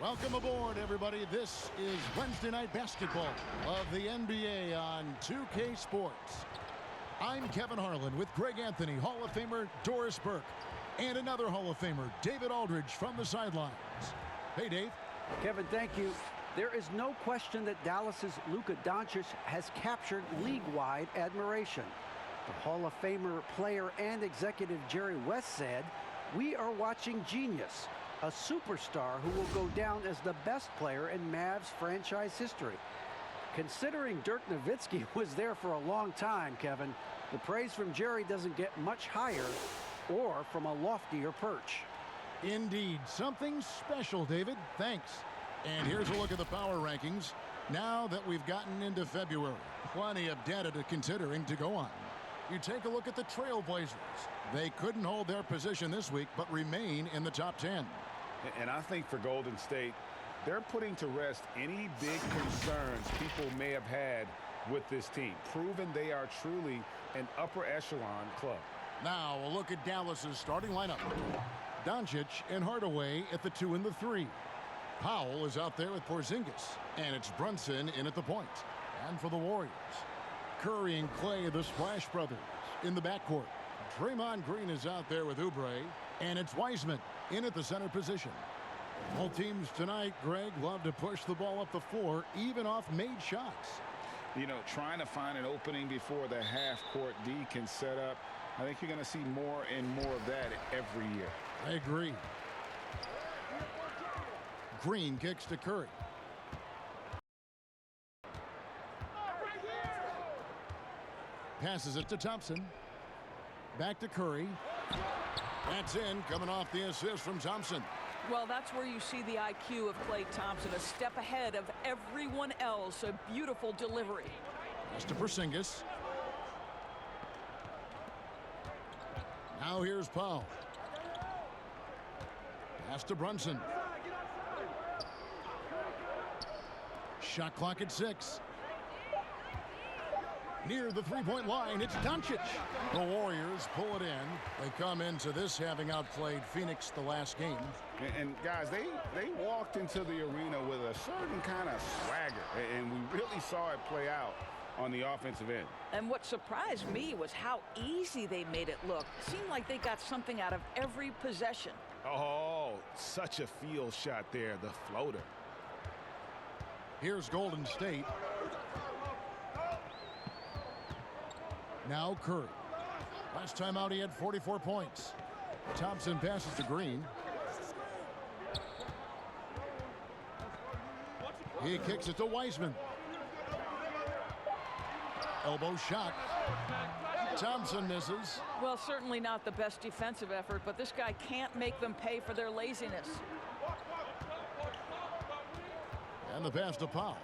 Welcome aboard, everybody. This is Wednesday Night Basketball of the NBA on 2K Sports. I'm Kevin Harlan with Greg Anthony, Hall of Famer Doris Burke, and another Hall of Famer, David Aldridge, from the sidelines. Hey, Dave. Kevin, thank you. There is no question that Dallas's Luka Doncic has captured league-wide admiration. The Hall of Famer player and executive Jerry West said, "We are watching genius, a superstar who will go down as the best player in Mavs franchise history." Considering Dirk Nowitzki was there for a long time, Kevin, the praise from Jerry doesn't get much higher or from a loftier perch. Indeed, something special, David. Thanks. And here's a look at the power rankings now that we've gotten into February. Plenty of data to consider and to go on. You take a look at the Trailblazers. They couldn't hold their position this week, but remain in the top 10. And I think for Golden State, they're putting to rest any big concerns people may have had with this team, proving they are truly an upper echelon club. Now a look at Dallas's starting lineup. Doncic and Hardaway at the 2 and the 3. Powell is out there with Porzingis, and it's Brunson in at the point. And for the Warriors, Curry and Clay, the Splash Brothers, in the backcourt. Draymond Green is out there with Oubre, and it's Wiseman in at the center position. All teams tonight, Greg, love to push the ball up the floor, even off made shots. You know, trying to find an opening before the half-court D can set up. I think you're going to see more and more of that every year. I agree. Green kicks to Curry. Passes it to Thompson. Back to Curry. That's in, coming off the assist from Thompson. Well, that's where you see the IQ of Klay Thompson, a step ahead of everyone else. A beautiful delivery. Pass to Porzingis. Now here's Powell. Pass to Brunson. Shot clock at 6. Near the three-point line, it's Doncic. The Warriors pull it in. They come into this having outplayed Phoenix the last game. And guys, they walked into the arena with a certain kind of swagger, and we really saw it play out on the offensive end. And what surprised me was how easy they made it look. It seemed like they got something out of every possession. Oh, such a field shot there, the floater. Here's Golden State. Now Curry. Last time out he had 44 points. Thompson passes to Green. He kicks it to Wiseman. Elbow shot. Thompson misses. Well, certainly not the best defensive effort, but this guy can't make them pay for their laziness. And the pass to Powell.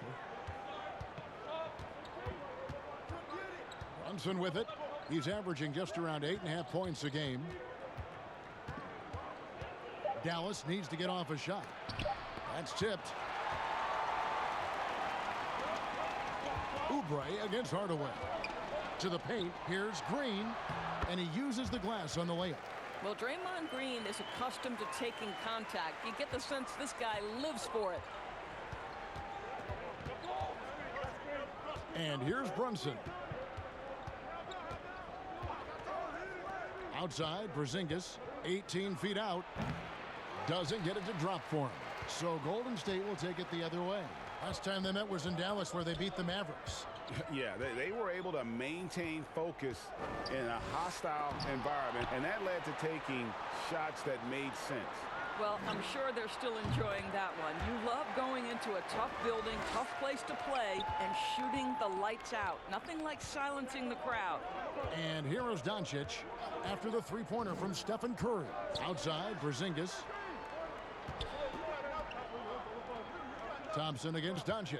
Brunson with it. He's averaging just around 8.5 points a game. Dallas needs to get off a shot. That's tipped. Oubre against Hardaway. To the paint. Here's Green. And he uses the glass on the layup. Well, Draymond Green is accustomed to taking contact. You get the sense this guy lives for it. And here's Brunson. Outside, Porzingis, 18 feet out. Doesn't get it to drop for him. So Golden State will take it the other way. Last time they met was in Dallas, where they beat the Mavericks. Yeah, they were able to maintain focus in a hostile environment, and that led to taking shots that made sense. Well, I'm sure they're still enjoying that one. You love going into a tough building, tough place to play, and shooting the lights out. Nothing like silencing the crowd. And here is Doncic after the three-pointer from Stephen Curry. Outside, Porzingis. Thompson against Doncic.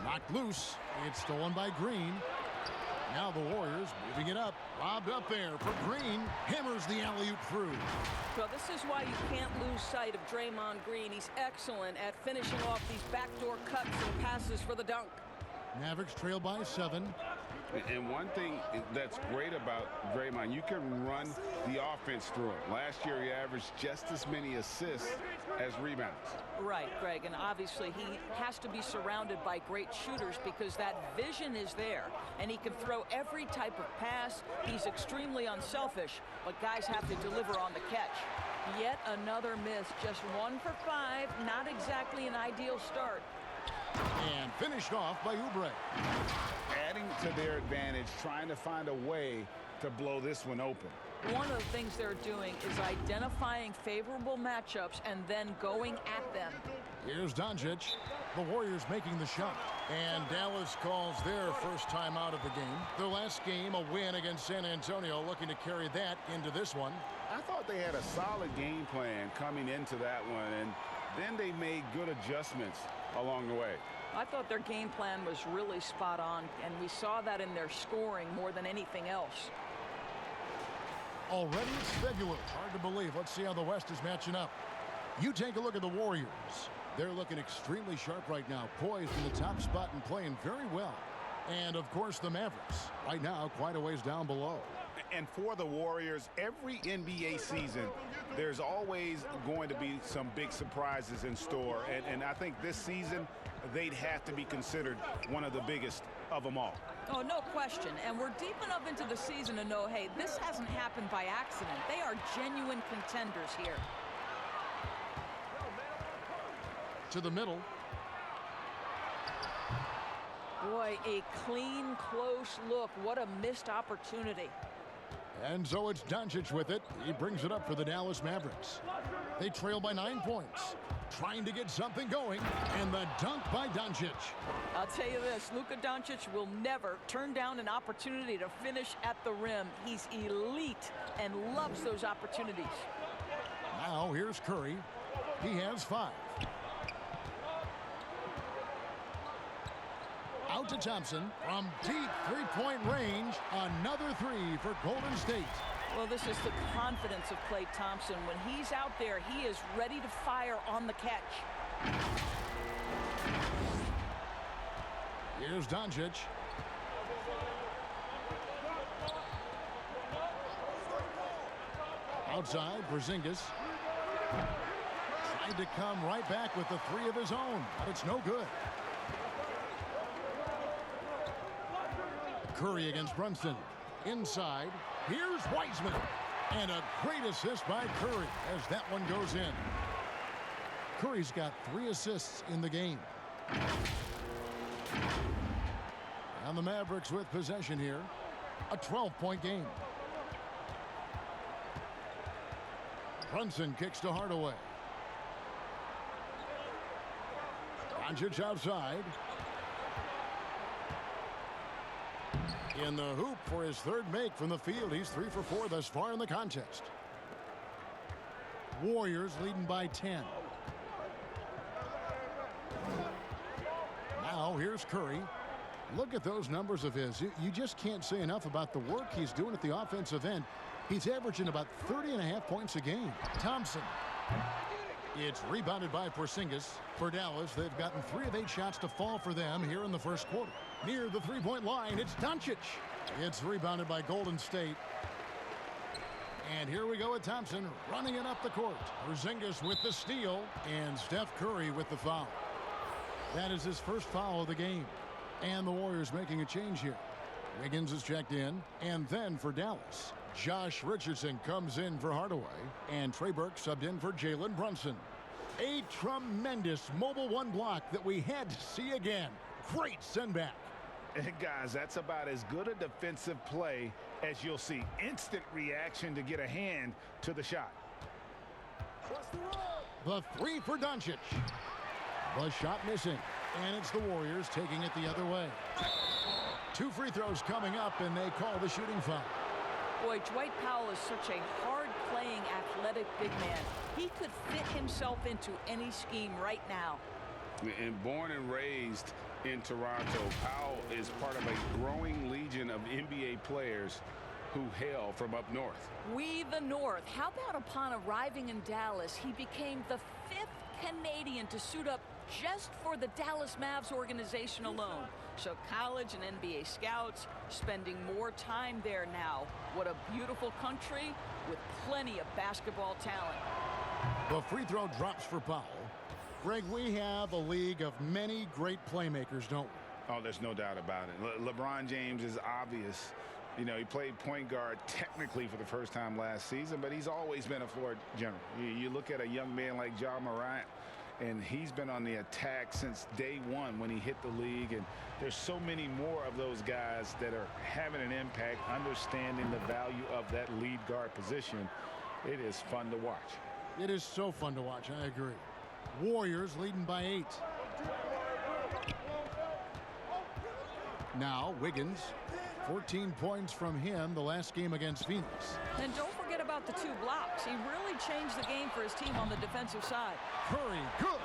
Knocked loose. It's stolen by Green. Now the Warriors moving it up. Lobbed up there for Green. Hammers the alley-oop through. Well, this is why you can't lose sight of Draymond Green. He's excellent at finishing off these backdoor cuts and passes for the dunk. Mavericks trail by 7. And one thing that's great about Draymond, you can run the offense through him. Last year, he averaged just as many assists as rebounds. Right, Greg, and obviously he has to be surrounded by great shooters because that vision is there, and he can throw every type of pass. He's extremely unselfish, but guys have to deliver on the catch. Yet another miss, just 1 for 5, not exactly an ideal start. And finished off by Oubre. Adding to their advantage, trying to find a way to blow this one open. One of the things they're doing is identifying favorable matchups and then going at them. Here's Doncic. The Warriors making the shot. And Dallas calls their first time out of the game. Their last game, a win against San Antonio, looking to carry that into this one. I thought they had a solid game plan coming into that one, and then they made good adjustments along the way. I thought their game plan was really spot on, and we saw that in their scoring more than anything else. Already it's February. Hard to believe. Let's see how the West is matching up. You take a look at the Warriors. They're looking extremely sharp right now, poised in the top spot and playing very well. And, of course, the Mavericks, right now quite a ways down below. And for the Warriors, every NBA season, there's always going to be some big surprises in store. And I think this season, they'd have to be considered one of the biggest of them all. Oh, no question. And we're deep enough into the season to know, hey, this hasn't happened by accident. They are genuine contenders here. To the middle. Boy, a clean, close look. What a missed opportunity. And so it's Doncic with it. He brings it up for the Dallas Mavericks. They trail by 9 points. Trying to get something going. And the dunk by Doncic. I'll tell you this, Luka Doncic will never turn down an opportunity to finish at the rim. He's elite and loves those opportunities. Now here's Curry. He has 5. Out to Thompson from deep three-point range. Another 3 for Golden State. Well, this is the confidence of Klay Thompson. When he's out there, he is ready to fire on the catch. Here's Doncic. Outside, Porzingis. Trying to come right back with the 3 of his own, but it's no good. Curry against Brunson. Inside, here's Wiseman. And a great assist by Curry as that one goes in. Curry's got 3 assists in the game. And the Mavericks with possession here. A 12-point game. Brunson kicks to Hardaway. Doncic outside. In the hoop for his 3rd make from the field. He's 3 for 4 thus far in the contest. Warriors leading by 10. Now here's Curry. Look at those numbers of his. You just can't say enough about the work he's doing at the offensive end. He's averaging about 30.5 points a game. Thompson. It's rebounded by Porzingis. For Dallas, they've gotten 3 of 8 shots to fall for them here in the first quarter. Near the 3-point line, it's Doncic. It's rebounded by Golden State. And here we go with Thompson running it up the court. Porzingis with the steal, and Steph Curry with the foul. That is his first foul of the game. And the Warriors making a change here. Wiggins is checked in, and then for Dallas, Josh Richardson comes in for Hardaway, and Trey Burke subbed in for Jalen Brunson. A tremendous mobile 1 block that we had to see again. Great send back. Guys, that's about as good a defensive play as you'll see. Instant reaction to get a hand to the shot. The 3 for Doncic. The shot missing, and it's the Warriors taking it the other way. 2 free throws coming up, and they call the shooting foul. Boy, Dwight Powell is such a hard-playing, athletic big man. He could fit himself into any scheme right now. And born and raised in Toronto, Powell is part of a growing legion of NBA players who hail from up north. We the North. How about upon arriving in Dallas, he became the 5th Canadian to suit up just for the Dallas Mavs organization alone. So college and NBA scouts spending more time there now. What a beautiful country with plenty of basketball talent. The free throw drops for Powell. Greg, we have a league of many great playmakers, don't we? Oh, there's no doubt about it. LeBron James is obvious. You know, he played point guard technically for the first time last season, but he's always been a floor general. You look at a young man like Ja Morant, and he's been on the attack since day one when he hit the league. And there's so many more of those guys that are having an impact, understanding the value of that lead guard position. It is fun to watch. It is so fun to watch, I agree. Warriors leading by 8. Now Wiggins, 14 points from him the last game against Phoenix. And don't forget about the 2 blocks. He really changed the game for his team on the defensive side. Curry, good.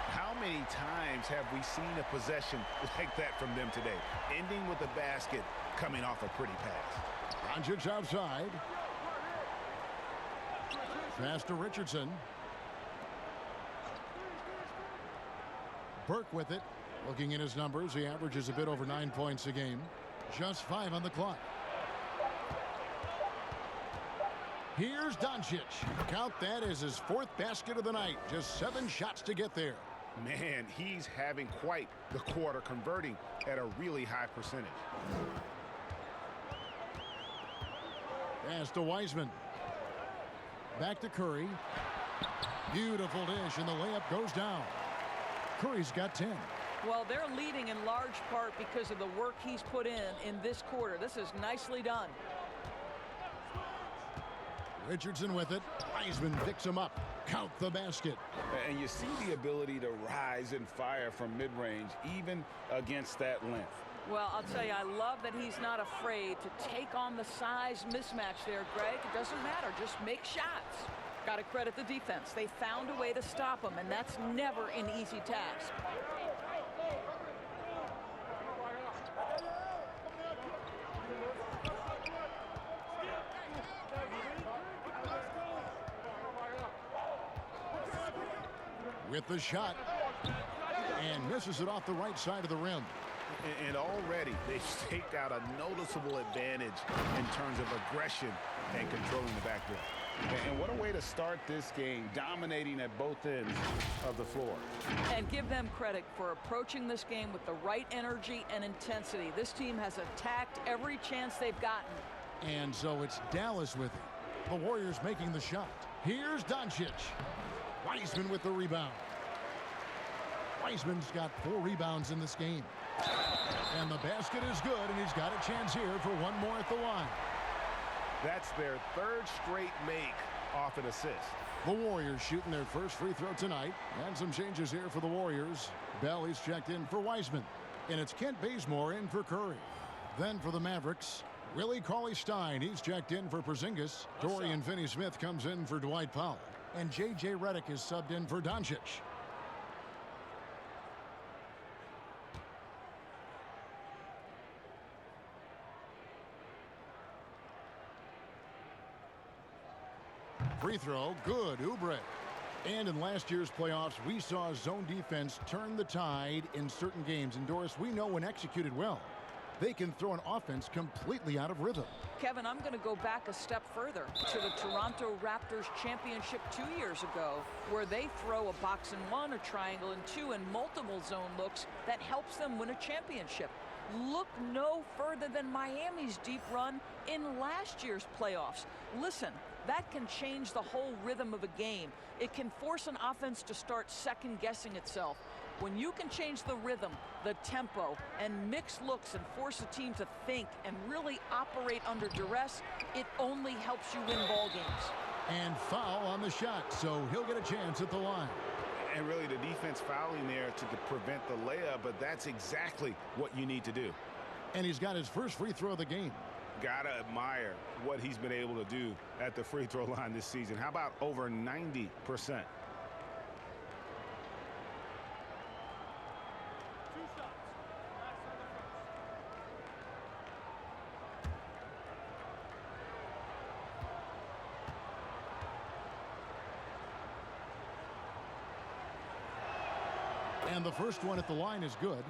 How many times have we seen a possession like that from them today? Ending with a basket, coming off a pretty pass. Doncic outside. Pass to Richardson. Burke with it. Looking at his numbers, he averages a bit over 9 points a game. Just 5 on the clock. Here's Doncic. Count that as his 4th basket of the night. Just 7 shots to get there. Man, he's having quite the quarter, converting at a really high percentage. Pass to Wiseman. Back to Curry. Beautiful dish, and the layup goes down. Curry's got 10. Well, they're leading in large part because of the work he's put in this quarter. This is nicely done. Richardson with it. Wiseman picks him up. Count the basket. And you see the ability to rise and fire from mid-range, even against that length. Well, I'll tell you, I love that he's not afraid to take on the size mismatch there, Greg. It doesn't matter. Just make shots. Got to credit the defense. They found a way to stop him, and that's never an easy task. With the shot. And misses it off the right side of the rim. And already they've staked out a noticeable advantage in terms of aggression and controlling the backboard. And what a way to start this game, dominating at both ends of the floor. And give them credit for approaching this game with the right energy and intensity. This team has attacked every chance they've gotten. And so it's Dallas with it. The Warriors making the shot. Here's Doncic. Wiseman with the rebound. Wiseman's got 4 rebounds in this game. And the basket is good, and he's got a chance here for one more at the line. That's their 3rd straight make off an assist. The Warriors shooting their first free throw tonight. And some changes here for the Warriors. Bell is checked in for Wiseman. And it's Kent Bazemore in for Curry. Then for the Mavericks, Willie Cauley-Stein. He's checked in for Porzingis. Dorian Finney-Smith comes in for Dwight Powell. And J.J. Redick is subbed in for Doncic. Free throw, good, Oubre. And in last year's playoffs, we saw zone defense turn the tide in certain games. And Doris, we know when executed well, they can throw an offense completely out of rhythm. Kevin, I'm going to go back a step further to the Toronto Raptors championship 2 years ago, where they throw a box and 1, a triangle and 2, and multiple zone looks that helps them win a championship. Look no further than Miami's deep run in last year's playoffs. Listen, that can change the whole rhythm of a game. It can force an offense to start second-guessing itself. When you can change the rhythm, the tempo, and mix looks and force a team to think and really operate under duress, it only helps you win ball games. And foul on the shot, so he'll get a chance at the line. And really the defense fouling there to prevent the layup, but that's exactly what you need to do. And he's got his first free throw of the game. Gotta admire what he's been able to do at the free throw line this season. How about over 90%? And the first one at the line is good.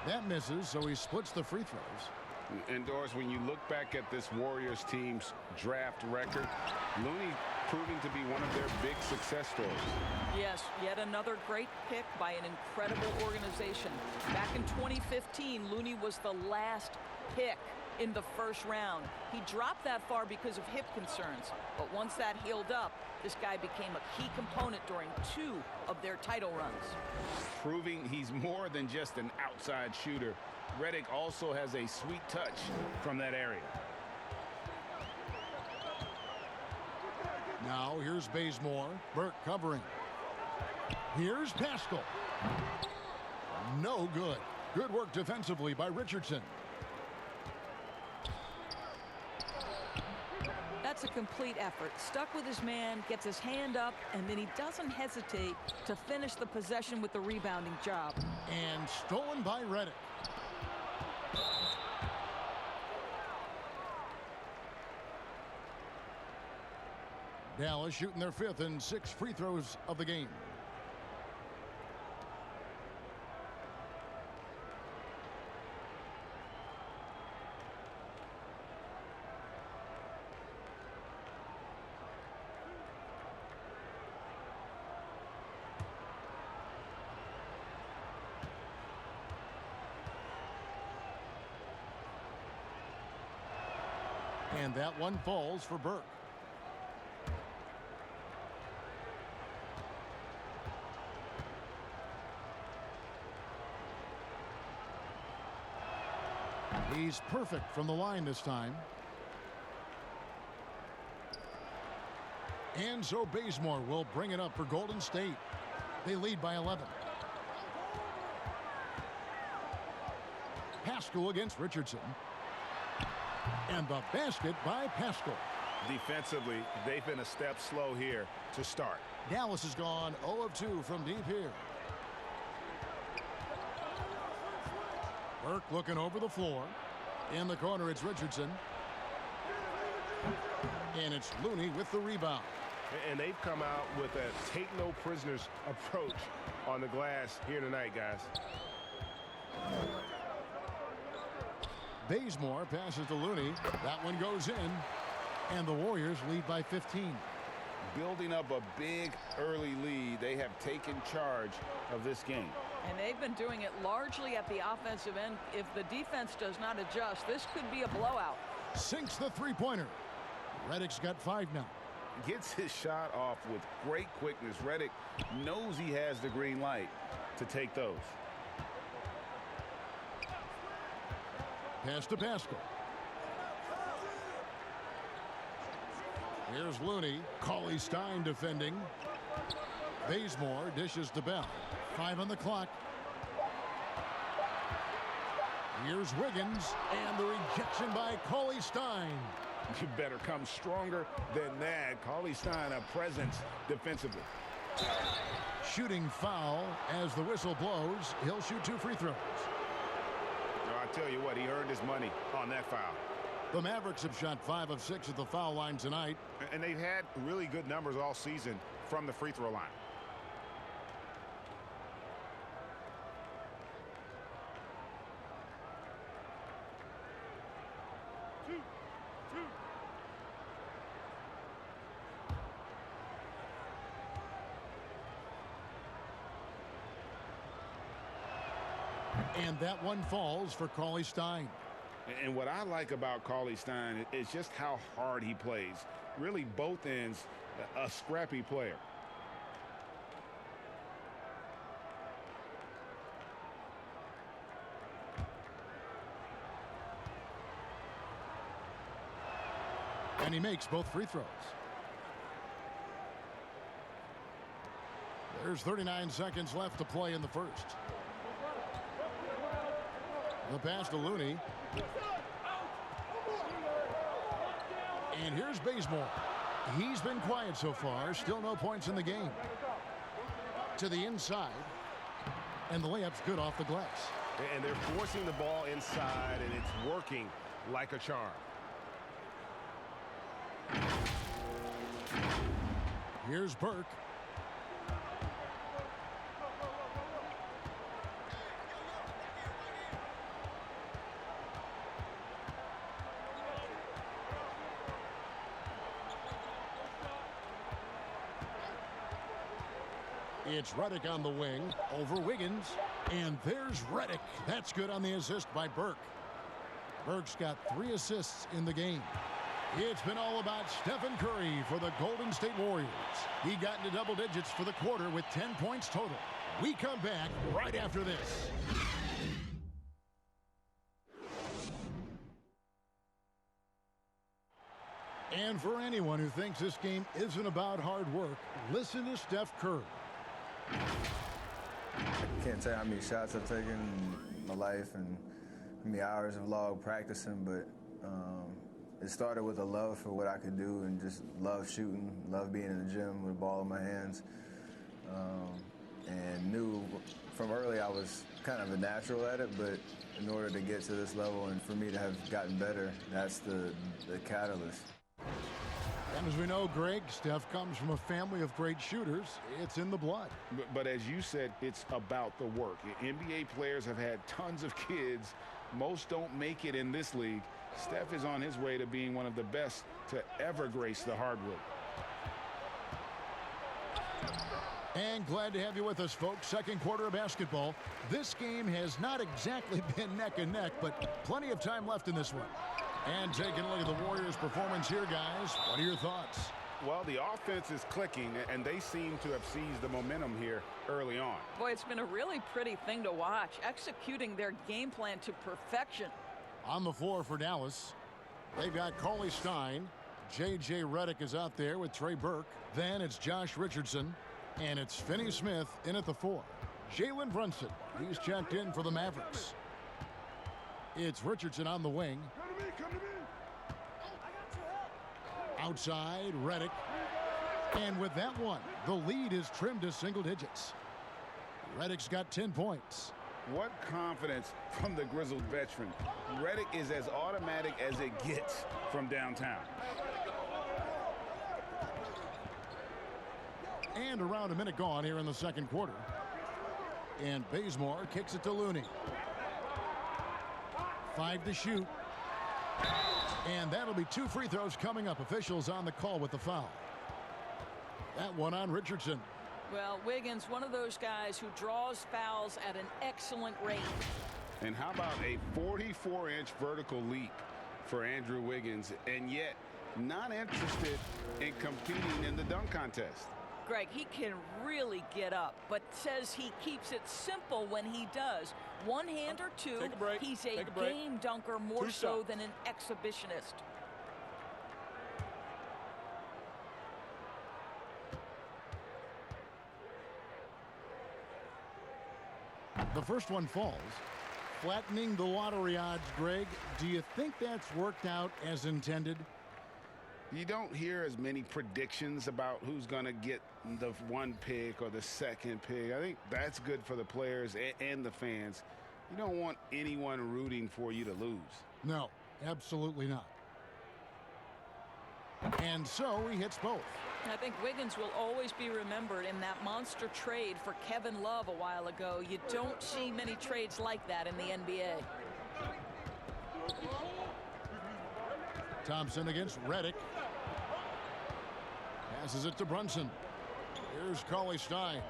That misses, so he splits the free throws. And Doris, when you look back at this Warriors team's draft record, Looney proving to be one of their big success stories. Yes, yet another great pick by an incredible organization. Back in 2015, Looney was the last pick in the first round. He dropped that far because of hip concerns, but once that healed up, this guy became a key component during 2 of their title runs. Proving he's more than just an outside shooter. Redick also has a sweet touch from that area. Now here's Bazemore. Burke covering. Here's Pascal. No good. Good work defensively by Richardson. That's a complete effort. Stuck with his man, gets his hand up, and then he doesn't hesitate to finish the possession with the rebounding job. And stolen by Redick. Dallas shooting their 5th and 6th free throws of the game. And that one falls for Burke. He's perfect from the line this time. And so Bazemore will bring it up for Golden State. They lead by 11. Pascal against Richardson. And the basket by Pascal. Defensively, they've been a step slow here to start. Dallas has gone 0 of 2 from deep here. Burke looking over the floor. In the corner, it's Richardson. And it's Looney with the rebound. And they've come out with a take-no-prisoners approach on the glass here tonight, guys. Bazemore passes to Looney. That one goes in. And the Warriors lead by 15. Building up a big early lead, they have taken charge of this game. And they've been doing it largely at the offensive end. If the defense does not adjust, this could be a blowout. Sinks the three-pointer. Redick's got 5 now. Gets his shot off with great quickness. Redick knows he has the green light to take those. Pass to Pascal. Here's Looney. Cauley Stein defending. Bazemore dishes to Bell. 5 on the clock. Here's Wiggins. And the rejection by Cauley Stein. You better come stronger than that. Cauley Stein, a presence defensively. Shooting foul as the whistle blows. He'll shoot 2 free throws. I tell you what, he earned his money on that foul. The Mavericks have shot 5 of 6 at the foul line tonight. And they've had really good numbers all season from the free throw line. And that one falls for Cauley Stein. And what I like about Cauley Stein is just how hard he plays. Really both ends, a scrappy player. And he makes both free throws. There's 39 seconds left to play in the first. The pass to Looney. And here's Bazemore. He's been quiet so far. Still no points in the game. To the inside. And the layup's good off the glass. And they're forcing the ball inside, and it's working like a charm. Here's Burke. It's Reddick on the wing over Wiggins. And there's Reddick. That's good on the assist by Burke. Burke's got 3 assists in the game. It's been all about Stephen Curry for the Golden State Warriors. He got into double digits for the quarter with 10 points total. We come back right after this. And for anyone who thinks this game isn't about hard work, listen to Steph Curry. I can't tell you how many shots I've taken in my life and how many hours of log practicing, but it started with a love for what I could do and just love shooting, love being in the gym with a ball in my hands, and knew from early I was kind of a natural at it, but in order to get to this level and for me to have gotten better, that's the catalyst. And as we know, Greg, Steph comes from a family of great shooters. It's in the blood. But as you said, it's about the work. NBA players have had tons of kids. Most don't make it in this league. Steph is on his way to being one of the best to ever grace the hardwood. And glad to have you with us, folks. Second quarter of basketball. This game has not exactly been neck and neck, but plenty of time left in this one. And taking a look at the Warriors' performance here, guys. What are your thoughts? Well, the offense is clicking, and they seem to have seized the momentum here early on. Boy, it's been a really pretty thing to watch, executing their game plan to perfection. On the floor for Dallas, they've got Cauley Stein. J.J. Redick is out there with Trey Burke. Then it's Josh Richardson. And it's Finney Smith in at the 4. Jalen Brunson, he's checked in for the Mavericks. It's Richardson on the wing. Outside, Redick. And with that one, the lead is trimmed to single digits. Redick's got 10 points. What confidence from the grizzled veteran. Redick is as automatic as it gets from downtown. And around a minute gone here in the second quarter. And Bazemore kicks it to Looney. 5 to shoot. And that'll be 2 free throws coming up. Officials on the call with the foul. That one on Richardson. Well, Wiggins, one of those guys who draws fouls at an excellent rate. And how about a 44-inch vertical leap for Andrew Wiggins, and yet not interested in competing in the dunk contest? Greg, he can really get up, but says he keeps it simple when he does. One hand or two, Take a break. he's a Take a break. game dunker more 2 so shots. than an exhibitionist. The first one falls. Flattening the lottery odds, Greg. Do you think that's worked out as intended? You don't hear as many predictions about who's going to get the 1 pick or the 2nd pick. I think that's good for the players and the fans. You don't want anyone rooting for you to lose. No, absolutely not. And so he hits both. I think Wiggins will always be remembered in that monster trade for Kevin Love a while ago. You don't see many trades like that in the NBA. Thompson against Redick. Passes it to Brunson. Here's Cauley Stein.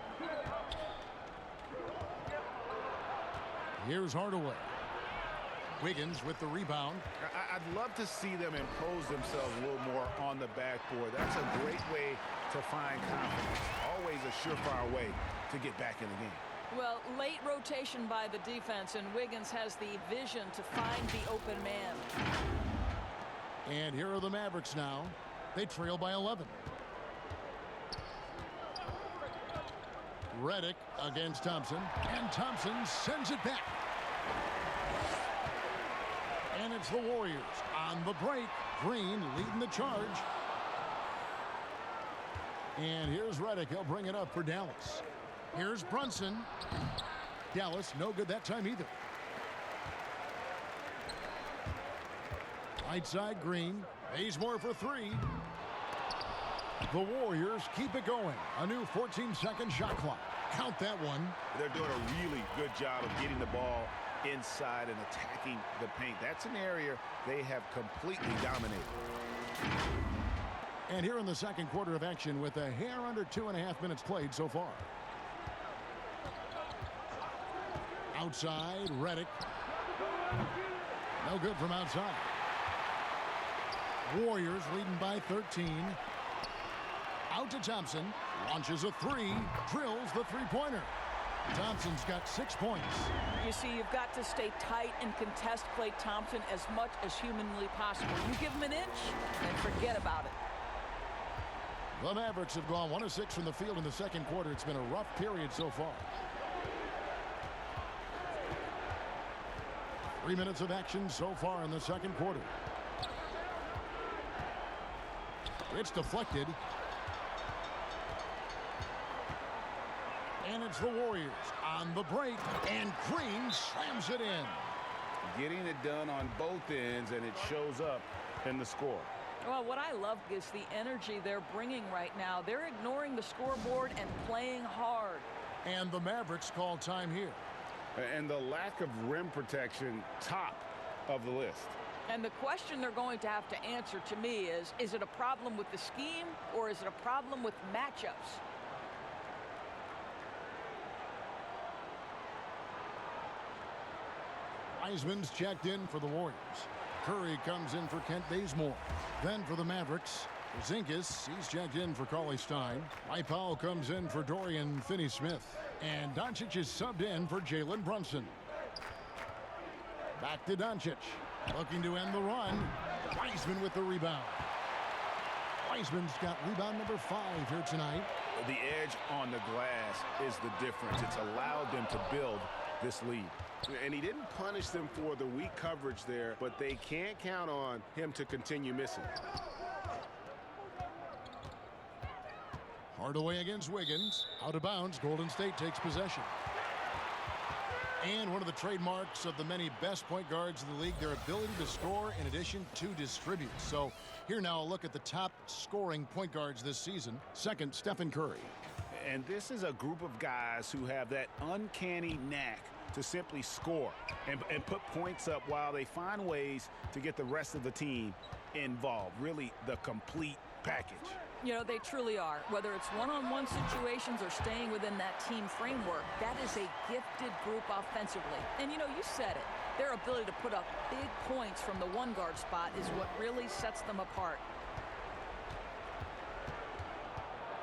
Here's Hardaway. Wiggins with the rebound. I'd love to see them impose themselves a little more on the backboard. That's a great way to find confidence. Always a surefire way to get back in the game. Well, late rotation by the defense, and Wiggins has the vision to find the open man. And here are the Mavericks now. They trail by 11. Redick against Thompson. And Thompson sends it back. And it's the Warriors on the break. Green leading the charge. And here's Redick. He'll bring it up for Dallas. Here's Brunson. Dallas, no good that time either. Right side, Green. Bazemore for three. The Warriors keep it going. A new 14-second shot clock. Count that one. They're doing a really good job of getting the ball inside and attacking the paint. That's an area they have completely dominated. And here in the second quarter of action with a hair under 2.5 minutes played so far. Outside, Redick. No good from outside. Warriors leading by 13. Out to Thompson. Launches a three. Drills the three-pointer. Thompson's got 6 points. You see, you've got to stay tight and contest Klay Thompson as much as humanly possible. You give him an inch and forget about it. The Mavericks have gone 1 of 6 from the field in the second quarter. It's been a rough period so far. 3 minutes of action so far in the second quarter. It's deflected. And it's the Warriors on the break. And Green slams it in. Getting it done on both ends, and it shows up in the score. Well, what I love is the energy they're bringing right now. They're ignoring the scoreboard and playing hard. And the Mavericks call time here. And the lack of rim protection, top of the list. And the question they're going to have to answer to me is it a problem with the scheme or is it a problem with matchups? Wiseman's checked in for the Warriors. Curry comes in for Kent Bazemore. Then for the Mavericks, Porzingis, he's checked in for Cauley Stein. Mike Powell comes in for Dorian Finney-Smith. And Doncic is subbed in for Jalen Brunson. Back to Doncic. Looking to end the run. Wiseman with the rebound. Wiseman's got rebound number 5 here tonight. The edge on the glass is the difference. It's allowed them to build this lead. And he didn't punish them for the weak coverage there, but they can't count on him to continue missing. Hardaway against Wiggins. Out of bounds. Golden State takes possession. And one of the trademarks of the many best point guards in the league, their ability to score in addition to distribute. So here now a look at the top scoring point guards this season. Second, Stephen Curry. And this is a group of guys who have that uncanny knack to simply score and put points up while they find ways to get the rest of the team involved. Really the complete package. You know, they truly are. Whether it's one-on-one situations or staying within that team framework, that is a gifted group offensively. And, you know, you said it. Their ability to put up big points from the one guard spot is what really sets them apart.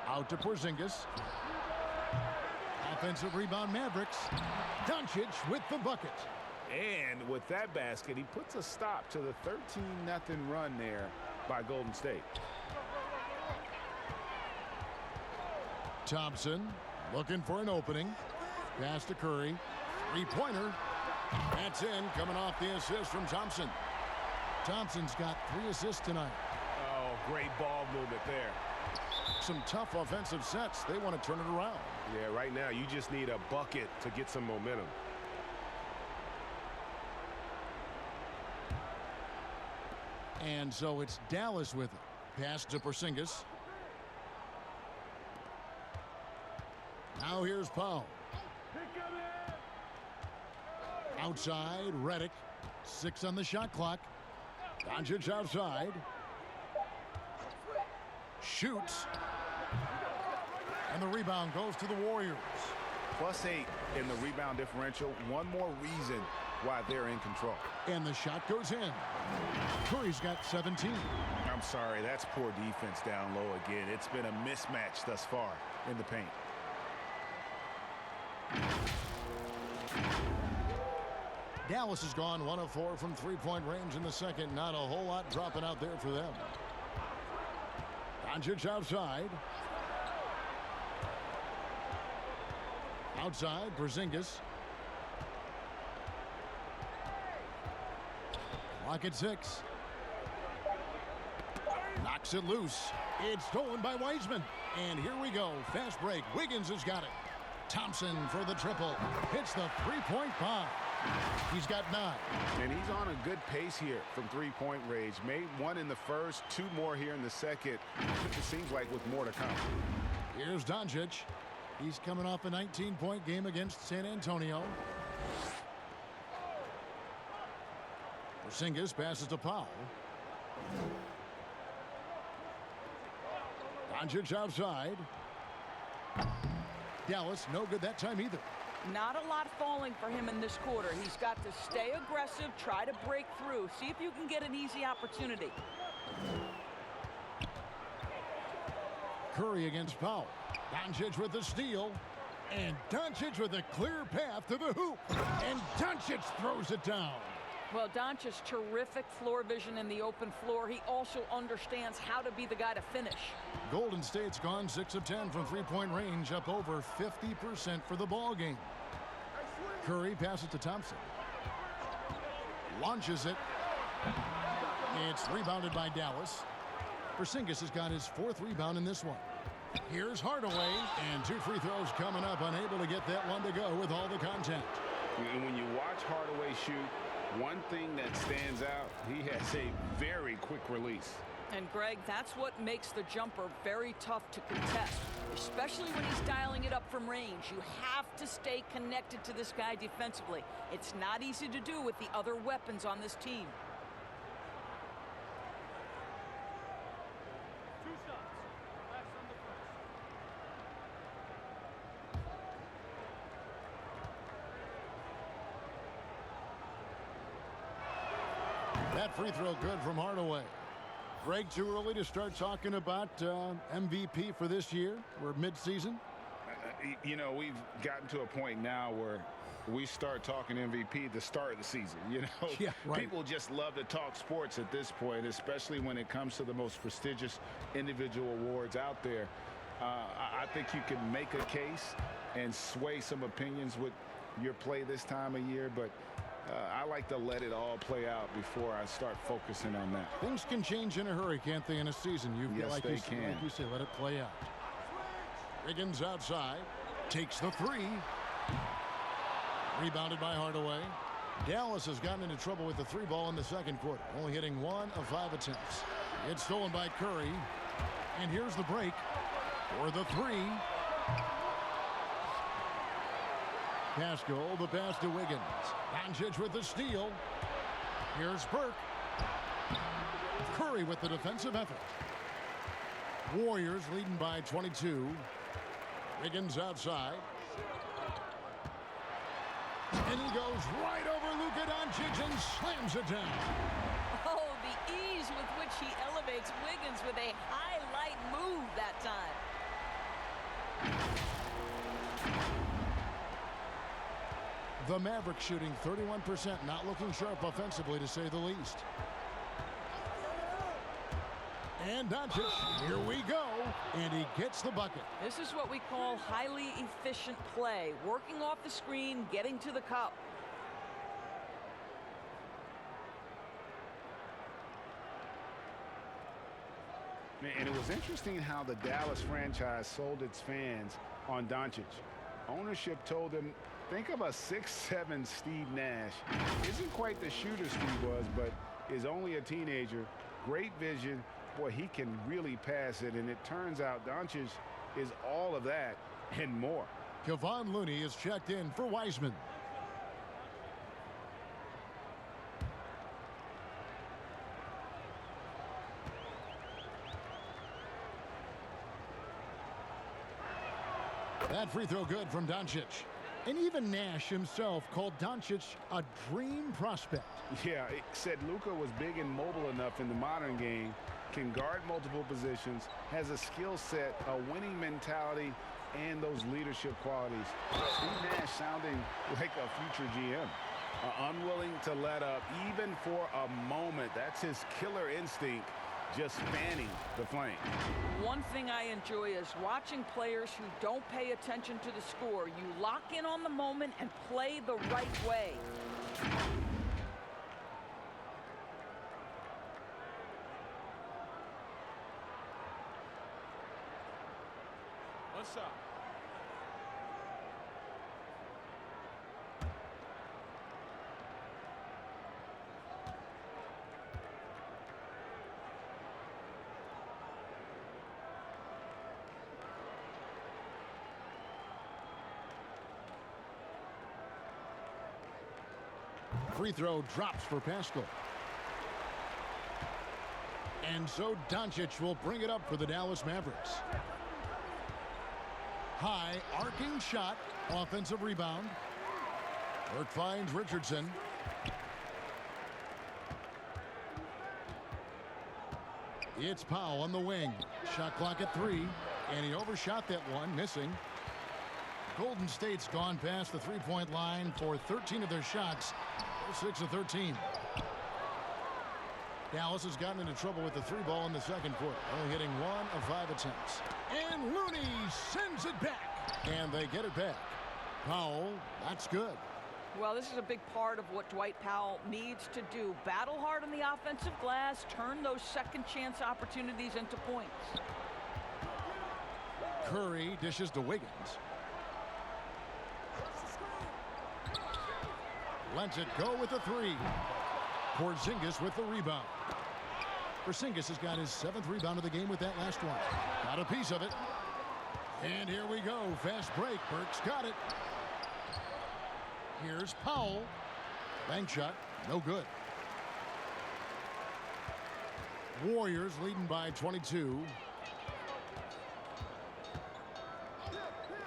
Out to Porzingis. Offensive rebound, Mavericks. Doncic with the bucket. And with that basket, he puts a stop to the 13-0 run there by Golden State. Thompson looking for an opening. Pass to Curry. Three-pointer. That's in, coming off the assist from Thompson. Thompson's got 3 assists tonight. Oh, great ball movement there. Some tough offensive sets. They want to turn it around. Yeah, right now you just need a bucket to get some momentum. And so it's Dallas with it. Pass to Porzingis. Now here's Powell. Outside, Redick. 6 on the shot clock. Doncic outside. Shoots. And the rebound goes to the Warriors. +8 in the rebound differential. One more reason why they're in control. And the shot goes in. Curry's got 17. I'm sorry, that's poor defense down low again. It's been a mismatch thus far in the paint. Dallas has gone 1 of 4 from three-point range in the second. Not a whole lot dropping out there for them. Doncic outside. Outside, Porzingis. Clock at 6. Knocks it loose. It's stolen by Wiseman. And here we go. Fast break. Wiggins has got it. Thompson for the triple. Hits the three-point bomb. He's got 9. And he's on a good pace here from three-point range. Made 1 in the first, 2 more here in the second. It seems like with more to come. Here's Doncic. He's coming off a 19-point game against San Antonio. Porzingis passes to Powell. Doncic outside. Dallas no good that time either. Not a lot falling for him in this quarter. He's got to stay aggressive, try to break through. See if you can get an easy opportunity. Curry against Powell. Doncic with the steal. And Doncic with a clear path to the hoop. And Doncic throws it down. Well, Doncic's terrific floor vision in the open floor. He also understands how to be the guy to finish. Golden State's gone 6 of 10 from three-point range, up over 50% for the ball game. Curry passes to Thompson. Launches it. It's rebounded by Dallas. Porzingis has got his 4th rebound in this one. Here's Hardaway, and 2 free throws coming up, unable to get that one to go with all the contact. And when you watch Hardaway shoot, one thing that stands out, he has a very quick release. And Greg, that's what makes the jumper very tough to contest, especially when he's dialing it up from range. You have to stay connected to this guy defensively. It's not easy to do with the other weapons on this team. That free throw good from Hardaway. Greg, too early to start talking about MVP for this year? We're mid-season. You know, we've gotten to a point now where we start talking MVP at the start of the season. You know, yeah, right. People just love to talk sports at this point, especially when it comes to the most prestigious individual awards out there. I think you can make a case and sway some opinions with your play this time of year, but I like to let it all play out before I start focusing on that. Things can change in a hurry, can't they, in a season? Yes, like they can. can. Like you say, let it play out. Wiggins outside. Takes the 3. Rebounded by Hardaway. Dallas has gotten into trouble with the 3 ball in the second quarter, only hitting 1 of 5 attempts. It's stolen by Curry. And here's the break for the 3. Pascal, the pass to Wiggins. Doncic with the steal. Here's Burke. Curry with the defensive effort. Warriors leading by 22. Wiggins outside. And he goes right over Luka Doncic and slams it down. Oh, the ease with which he elevates Wiggins with a highlight move that time. The Mavericks shooting 31%, not looking sharp offensively, to say the least. And Doncic, here we go, and he gets the bucket. This is what we call highly efficient play, working off the screen, getting to the cup. And it was interesting how the Dallas franchise sold its fans on Doncic. Ownership told them, think of a 6'7" Steve Nash. Isn't quite the shooter Steve was, but is only a teenager. Great vision. Boy, he can really pass it. And it turns out Doncic is all of that and more. Kevon Looney is checked in for Wiseman. That free throw good from Doncic. And even Nash himself called Doncic a dream prospect. Yeah, it said Luka was big and mobile enough in the modern game, can guard multiple positions, has a skill set, a winning mentality, and those leadership qualities. Steve Nash sounding like a future GM. Unwilling to let up even for a moment. That's his killer instinct, just fanning the flame. One thing I enjoy is watching players who don't pay attention to the score. You lock in on the moment and play the right way. What's up? Free throw drops for Pascal. And so Doncic will bring it up for the Dallas Mavericks. High arcing shot, offensive rebound. Burke finds Richardson. It's Powell on the wing. Shot clock at 3, and he overshot that one, missing. Golden State's gone past the three-point line for 13 of their shots. 6 of 13. Dallas has gotten into trouble with the 3-ball in the second quarter, only hitting 1 of 5 attempts. And Looney sends it back, and they get it back. Powell, that's good. Well, this is a big part of what Dwight Powell needs to do. Battle hard on the offensive glass, turn those second chance opportunities into points. Curry dishes to Wiggins. Lets it go with the 3. Porzingis with the rebound. Porzingis has got his 7th rebound of the game with that last one. Got a piece of it. And here we go. Fast break. Burke's got it. Here's Powell. Bank shot. No good. Warriors leading by 22.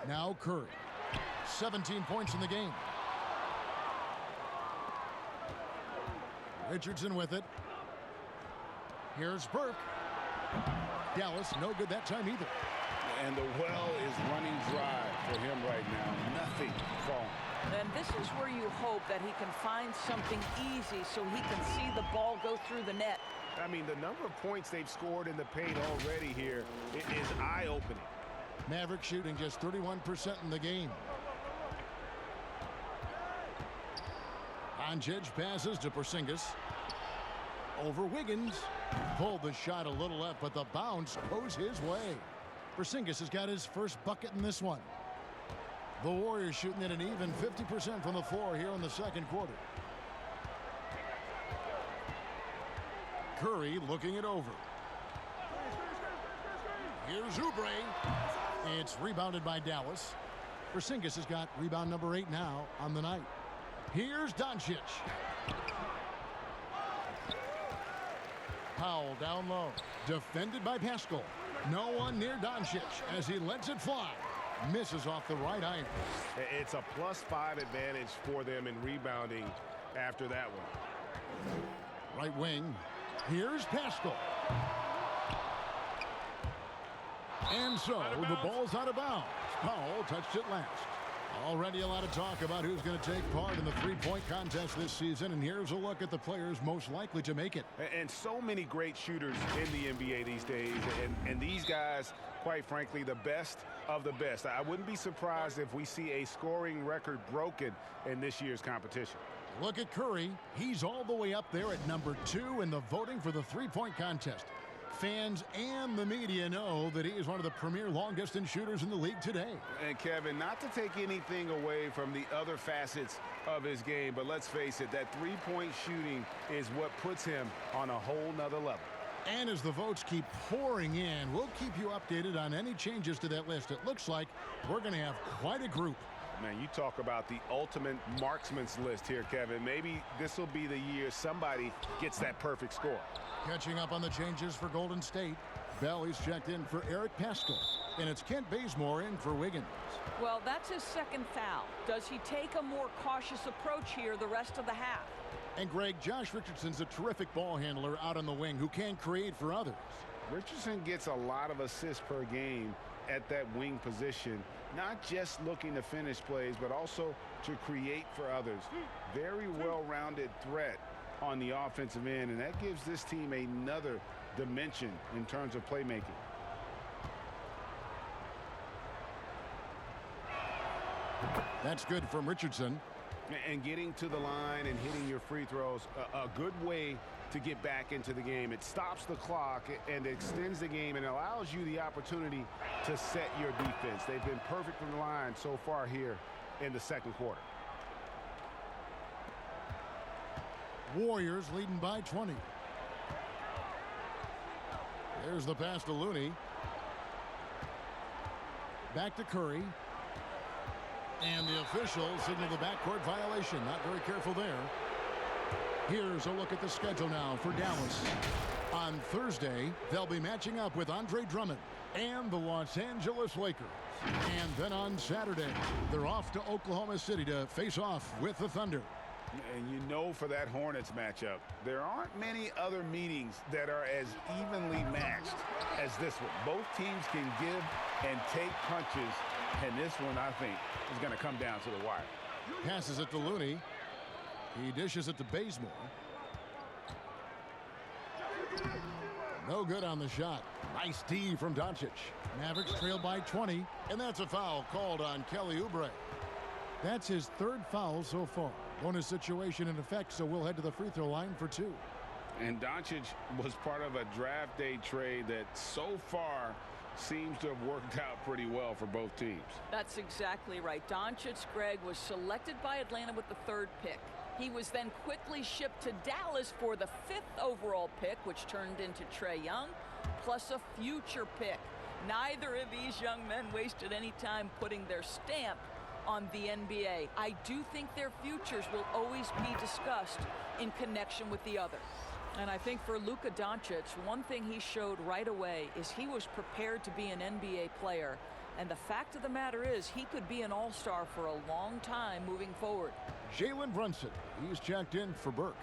Now Curry. 17 points in the game. Richardson with it. Here's Burke. Dallas, no good that time either. And the well is running dry for him right now. Nothing falling. And this is where you hope that he can find something easy so he can see the ball go through the net. I mean, the number of points they've scored in the paint already here is eye-opening. Mavericks shooting just 31% in the game. Doncic passes to Porzingis. Over Wiggins. Pulled the shot a little left, but the bounce goes his way. Porzingis has got his first bucket in this one. The Warriors shooting at an even 50% from the floor here in the second quarter. Curry looking it over. Here's Oubre. It's rebounded by Dallas. Porzingis has got rebound number 8 now on the night. Here's Doncic. Powell down low. Defended by Pascal. No one near Doncic as he lets it fly. Misses off the right iron. It's a +5 advantage for them in rebounding after that one. Right wing. Here's Pascal. And so the ball's out of bounds. Powell touched it last. Already a lot of talk about who's going to take part in the three-point contest this season, and here's a look at the players most likely to make it. And so many great shooters in the NBA these days, and these guys, quite frankly, the best of the best. I wouldn't be surprised if we see a scoring record broken in this year's competition. Look at Curry. He's all the way up there at number 2 in the voting for the three-point contest. Fans and the media know that he is one of the premier long-distance shooters in the league today. And Kevin, not to take anything away from the other facets of his game, but let's face it, that three-point shooting is what puts him on a whole nother level. And as the votes keep pouring in, we'll keep you updated on any changes to that list. It looks like we're going to have quite a group. Man, you talk about the ultimate marksman's list here, Kevin. Maybe this will be the year somebody gets that perfect score. Catching up on the changes for Golden State. Bell is checked in for Eric Pascal. And it's Kent Bazemore in for Wiggins. Well, that's his second foul. Does he take a more cautious approach here the rest of the half? And Greg, Josh Richardson's a terrific ball handler out on the wing who can create for others. Richardson gets a lot of assists per game at that wing position, not just looking to finish plays, but also to create for others. Very well-rounded threat on the offensive end, and that gives this team another dimension in terms of playmaking. That's good from Richardson. And getting to the line and hitting your free throws, a good way to get back into the game. It stops the clock and extends the game and allows you the opportunity to set your defense. They've been perfect from the line so far here in the second quarter. Warriors leading by 20. There's the pass to Looney. Back to Curry. And the officials signal the backcourt violation. Not very careful there. Here's a look at the schedule now for Dallas. On Thursday, they'll be matching up with Andre Drummond and the Los Angeles Lakers. And then on Saturday, they're off to Oklahoma City to face off with the Thunder. And you know, for that Hornets matchup, there aren't many other meetings that are as evenly matched as this one. Both teams can give and take punches, and this one, I think, is going to come down to the wire. Passes it to Looney. He dishes it to Bazemore. No good on the shot. Nice D from Doncic. Mavericks trail by 20, and that's a foul called on Kelly Oubre. That's his third foul so far. Bonus situation in effect, so we'll head to the free throw line for two. And Doncic was part of a draft day trade that so far seems to have worked out pretty well for both teams. That's exactly right. Doncic, Greg, was selected by Atlanta with the 3rd pick. He was then quickly shipped to Dallas for the 5th overall pick, which turned into Trae Young, plus a future pick. Neither of these young men wasted any time putting their stamp on the NBA. I do think their futures will always be discussed in connection with the other. And I think for Luka Doncic, one thing he showed right away is he was prepared to be an NBA player. And the fact of the matter is he could be an all-star for a long time moving forward. Jalen Brunson, he's checked in for Burke.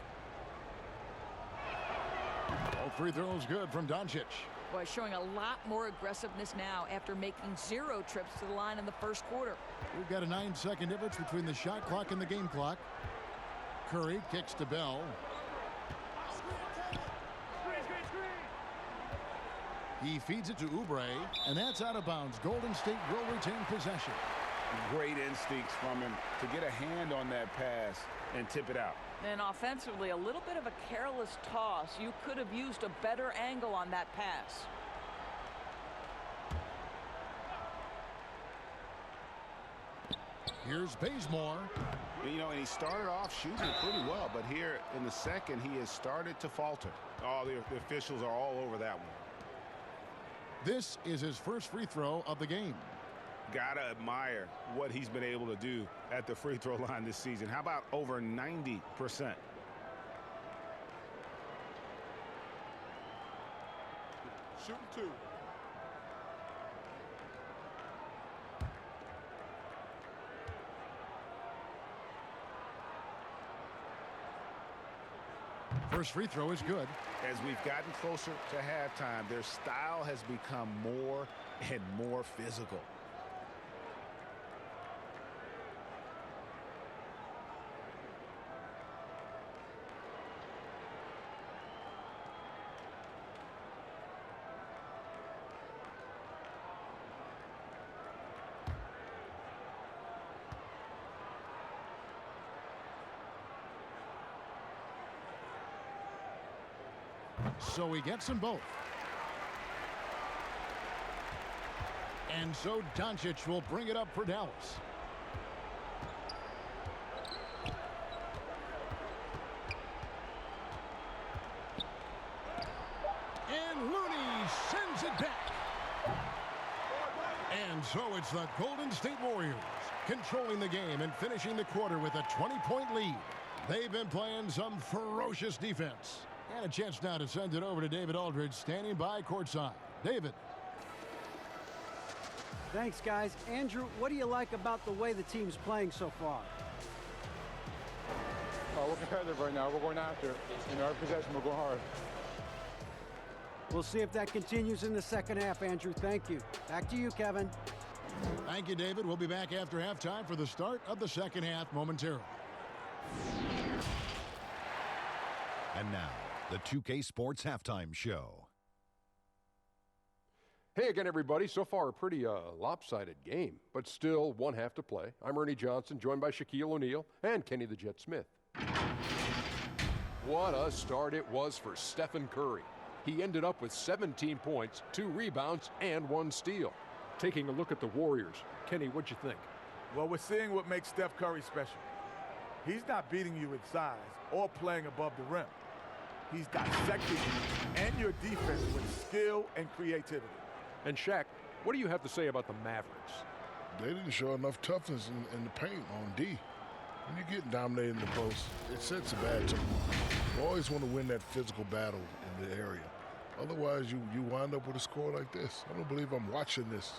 All free throws good from Doncic. Boy, showing a lot more aggressiveness now after making 0 trips to the line in the 1st quarter. We've got a 9-second difference between the shot clock and the game clock. Curry kicks to Bell. He feeds it to Oubre, and that's out of bounds. Golden State will retain possession. Great instincts from him to get a hand on that pass and tip it out. And offensively, a little bit of a careless toss. You could have used a better angle on that pass. Here's Bazemore. You know, and he started off shooting it pretty well, but here in the second, he has started to falter. Oh, the officials are all over that one. This is his first free throw of the game. Gotta admire what he's been able to do at the free throw line this season. How about over 90%? Shooting 2. First free throw is good. As we've gotten closer to halftime, their style has become more and more physical. So he gets them both. And so Doncic will bring it up for Dallas. And Looney sends it back. And so it's the Golden State Warriors controlling the game and finishing the quarter with a 20-point lead. They've been playing some ferocious defense. And a chance now to send it over to David Aldridge, standing by courtside. David. Thanks, guys. Andrew, what do you like about the way the team's playing so far? We're competitive right now. We're going after it. Every possession, we're going hard. We'll see if that continues in the second half, Andrew. Thank you. Back to you, Kevin. Thank you, David. We'll be back after halftime for the start of the second half momentarily. And now, the 2K Sports Halftime Show. Hey again, everybody. So far, a pretty lopsided game, but still one half to play. I'm Ernie Johnson, joined by Shaquille O'Neal and Kenny the Jet Smith. What a start it was for Stephen Curry. He ended up with 17 points, 2 rebounds, and 1 steal. Taking a look at the Warriors, Kenny, what'd you think? Well, we're seeing what makes Steph Curry special. He's not beating you in size or playing above the rim. He's dissecting you and your defense with skill and creativity. And Shaq, what do you have to say about the Mavericks? They didn't show enough toughness in the paint on D. When you get dominated in the post, it sets a bad tone. You always want to win that physical battle in the area. Otherwise, you wind up with a score like this. I don't believe I'm watching this.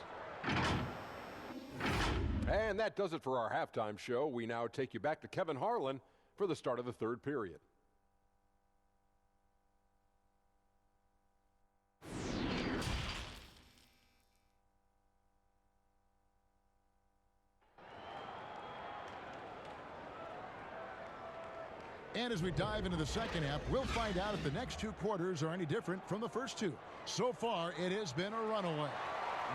And that does it for our halftime show. We now take you back to Kevin Harlan for the start of the third period. And as we dive into the second half, we'll find out if the next 2 quarters are any different from the first 2. So far, it has been a runaway.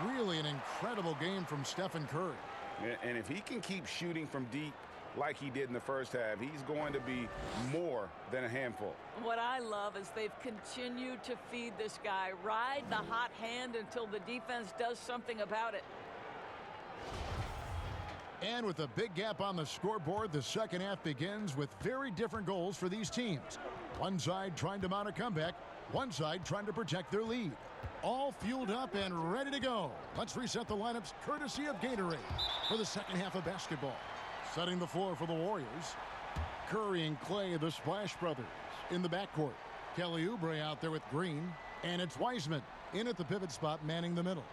Really an incredible game from Stephen Curry. And if he can keep shooting from deep like he did in the first half, he's going to be more than a handful. What I love is they've continued to feed this guy, ride the hot hand until the defense does something about it. And with a big gap on the scoreboard, the second half begins with very different goals for these teams. One side trying to mount a comeback, one side trying to protect their lead. All fueled up and ready to go. Let's reset the lineups courtesy of Gatorade for the second half of basketball. Setting the floor for the Warriors. Curry and Clay, the Splash Brothers, in the backcourt. Kelly Oubre out there with Green. And it's Wiseman in at the pivot spot, manning the middle.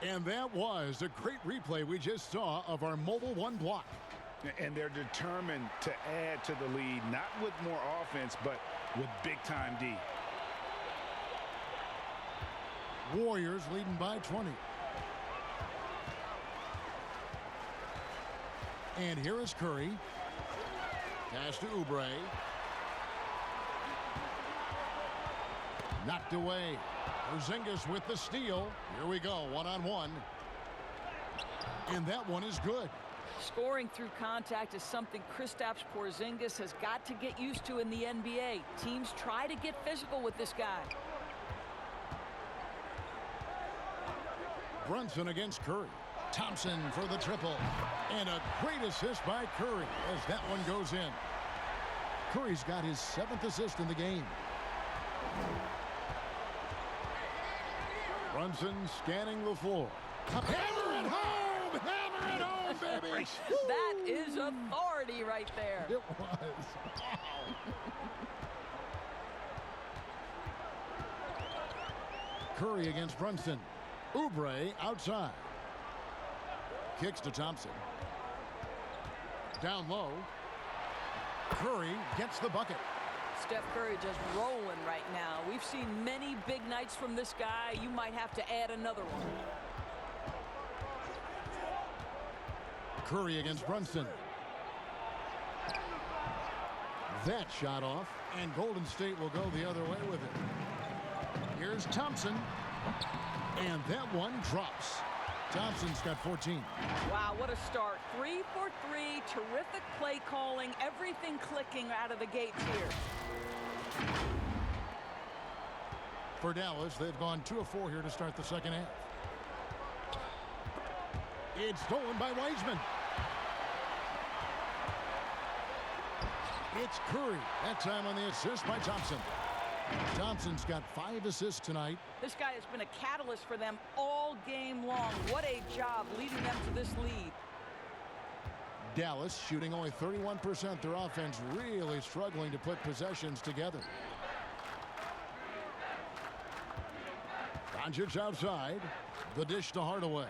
And that was a great replay we just saw of our mobile 1 block. And they're determined to add to the lead, not with more offense, but with big-time D. Warriors leading by 20. And here is Curry. Pass to Oubre. Knocked away. Porzingis with the steal. Here we go, one-on-one. And that one is good. Scoring through contact is something Kristaps Porzingis has got to get used to in the NBA. Teams try to get physical with this guy. Brunson against Curry. Thompson for the triple. And a great assist by Curry as that one goes in. Curry's got his 7th assist in the game. Brunson scanning the floor. Hammer it home! Hammer it home, baby! That is authority right there. It was. Curry against Brunson. Oubre outside. Kicks to Thompson. Down low. Curry gets the bucket. Steph Curry just rolling right now. We've seen many big nights from this guy. You might have to add another one. Curry against Brunson. That shot off, and Golden State will go the other way with it. Here's Thompson, and that one drops. Thompson's got 14. Wow, what a start. 3 for 3, terrific play calling, everything clicking out of the gates here. For Dallas, they've gone 2 of 4 here to start the second half. It's stolen by Wiseman. It's Curry. That time on the assist by Thompson. Thompson's got 5 assists tonight. This guy has been a catalyst for them all game long. What a job leading them to this lead. Dallas shooting only 31%. Their offense really struggling to put possessions together. Doncic outside. The dish to Hardaway.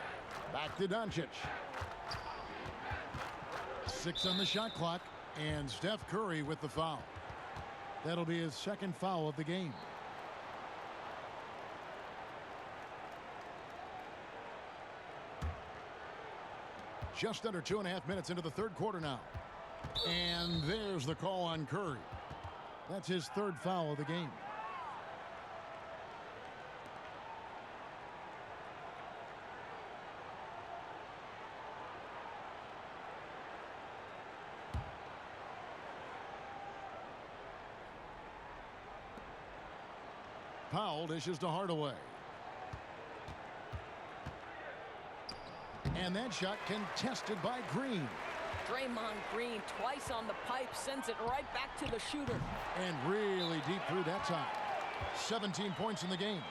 Back to Doncic. 6 on the shot clock. And Steph Curry with the foul. That'll be his 2nd foul of the game. Just under 2.5 minutes into the third quarter now. And there's the call on Curry. That's his 3rd foul of the game. Powell dishes to Hardaway. And that shot contested by Green. Draymond Green twice on the pipe, sends it right back to the shooter. And really deep through that time. 17 points in the game.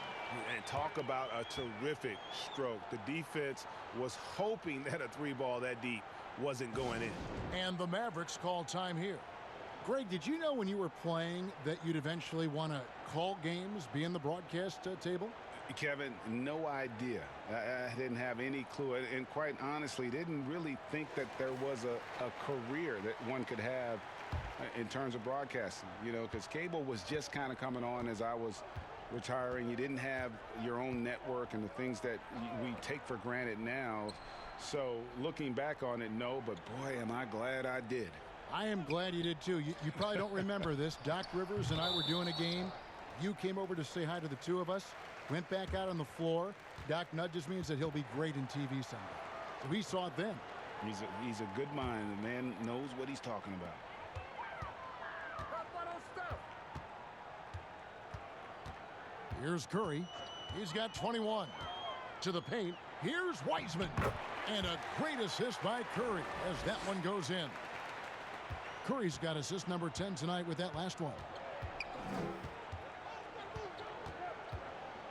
And talk about a terrific stroke. The defense was hoping that a three ball that deep wasn't going in. And the Mavericks call time here. Greg, did you know when you were playing that you'd eventually want to call games, be in the broadcast table? Kevin, no idea. I didn't have any clue. And quite honestly, didn't really think that there was a career that one could have in terms of broadcasting. You know, because cable was just kind of coming on as I was retiring. You didn't have your own network and the things that we take for granted now. So looking back on it, no, but boy, am I glad I did. I am glad you did too. You probably don't remember this. Doc Rivers and I were doing a game. You came over to say hi to the two of us, went back out on the floor. Doc nudges me and said he'll be great in TV someday. So we saw it then. He's a good mind. The man knows what he's talking about. Here's Curry. He's got 21. To the paint. Here's Wiseman. And a great assist by Curry as that one goes in. Curry's got assist number 10 tonight with that last one.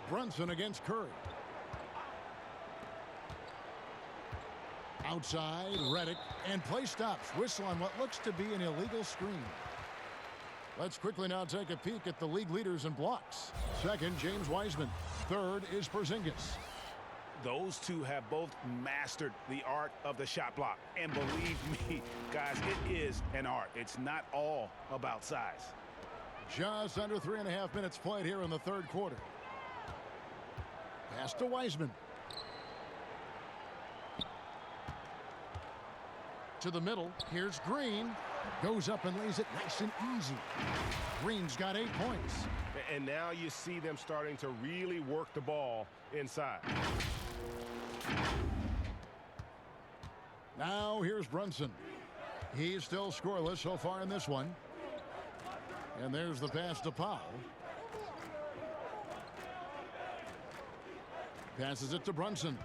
Brunson against Curry. Outside, Redick, and play stops. Whistle on what looks to be an illegal screen. Let's quickly now take a peek at the league leaders in blocks. Second, James Wiseman. Third is Porzingis. Those two have both mastered the art of the shot block. And believe me, guys, it is an art. It's not all about size. Just under 3.5 minutes played here in the third quarter. Pass to Wiseman. To the middle. Here's Green. Goes up and lays it nice and easy. Green's got 8 points. And now you see them starting to really work the ball inside. Now here's Brunson. He's still scoreless so far in this one. And there's the pass to Powell. Passes it to Brunson.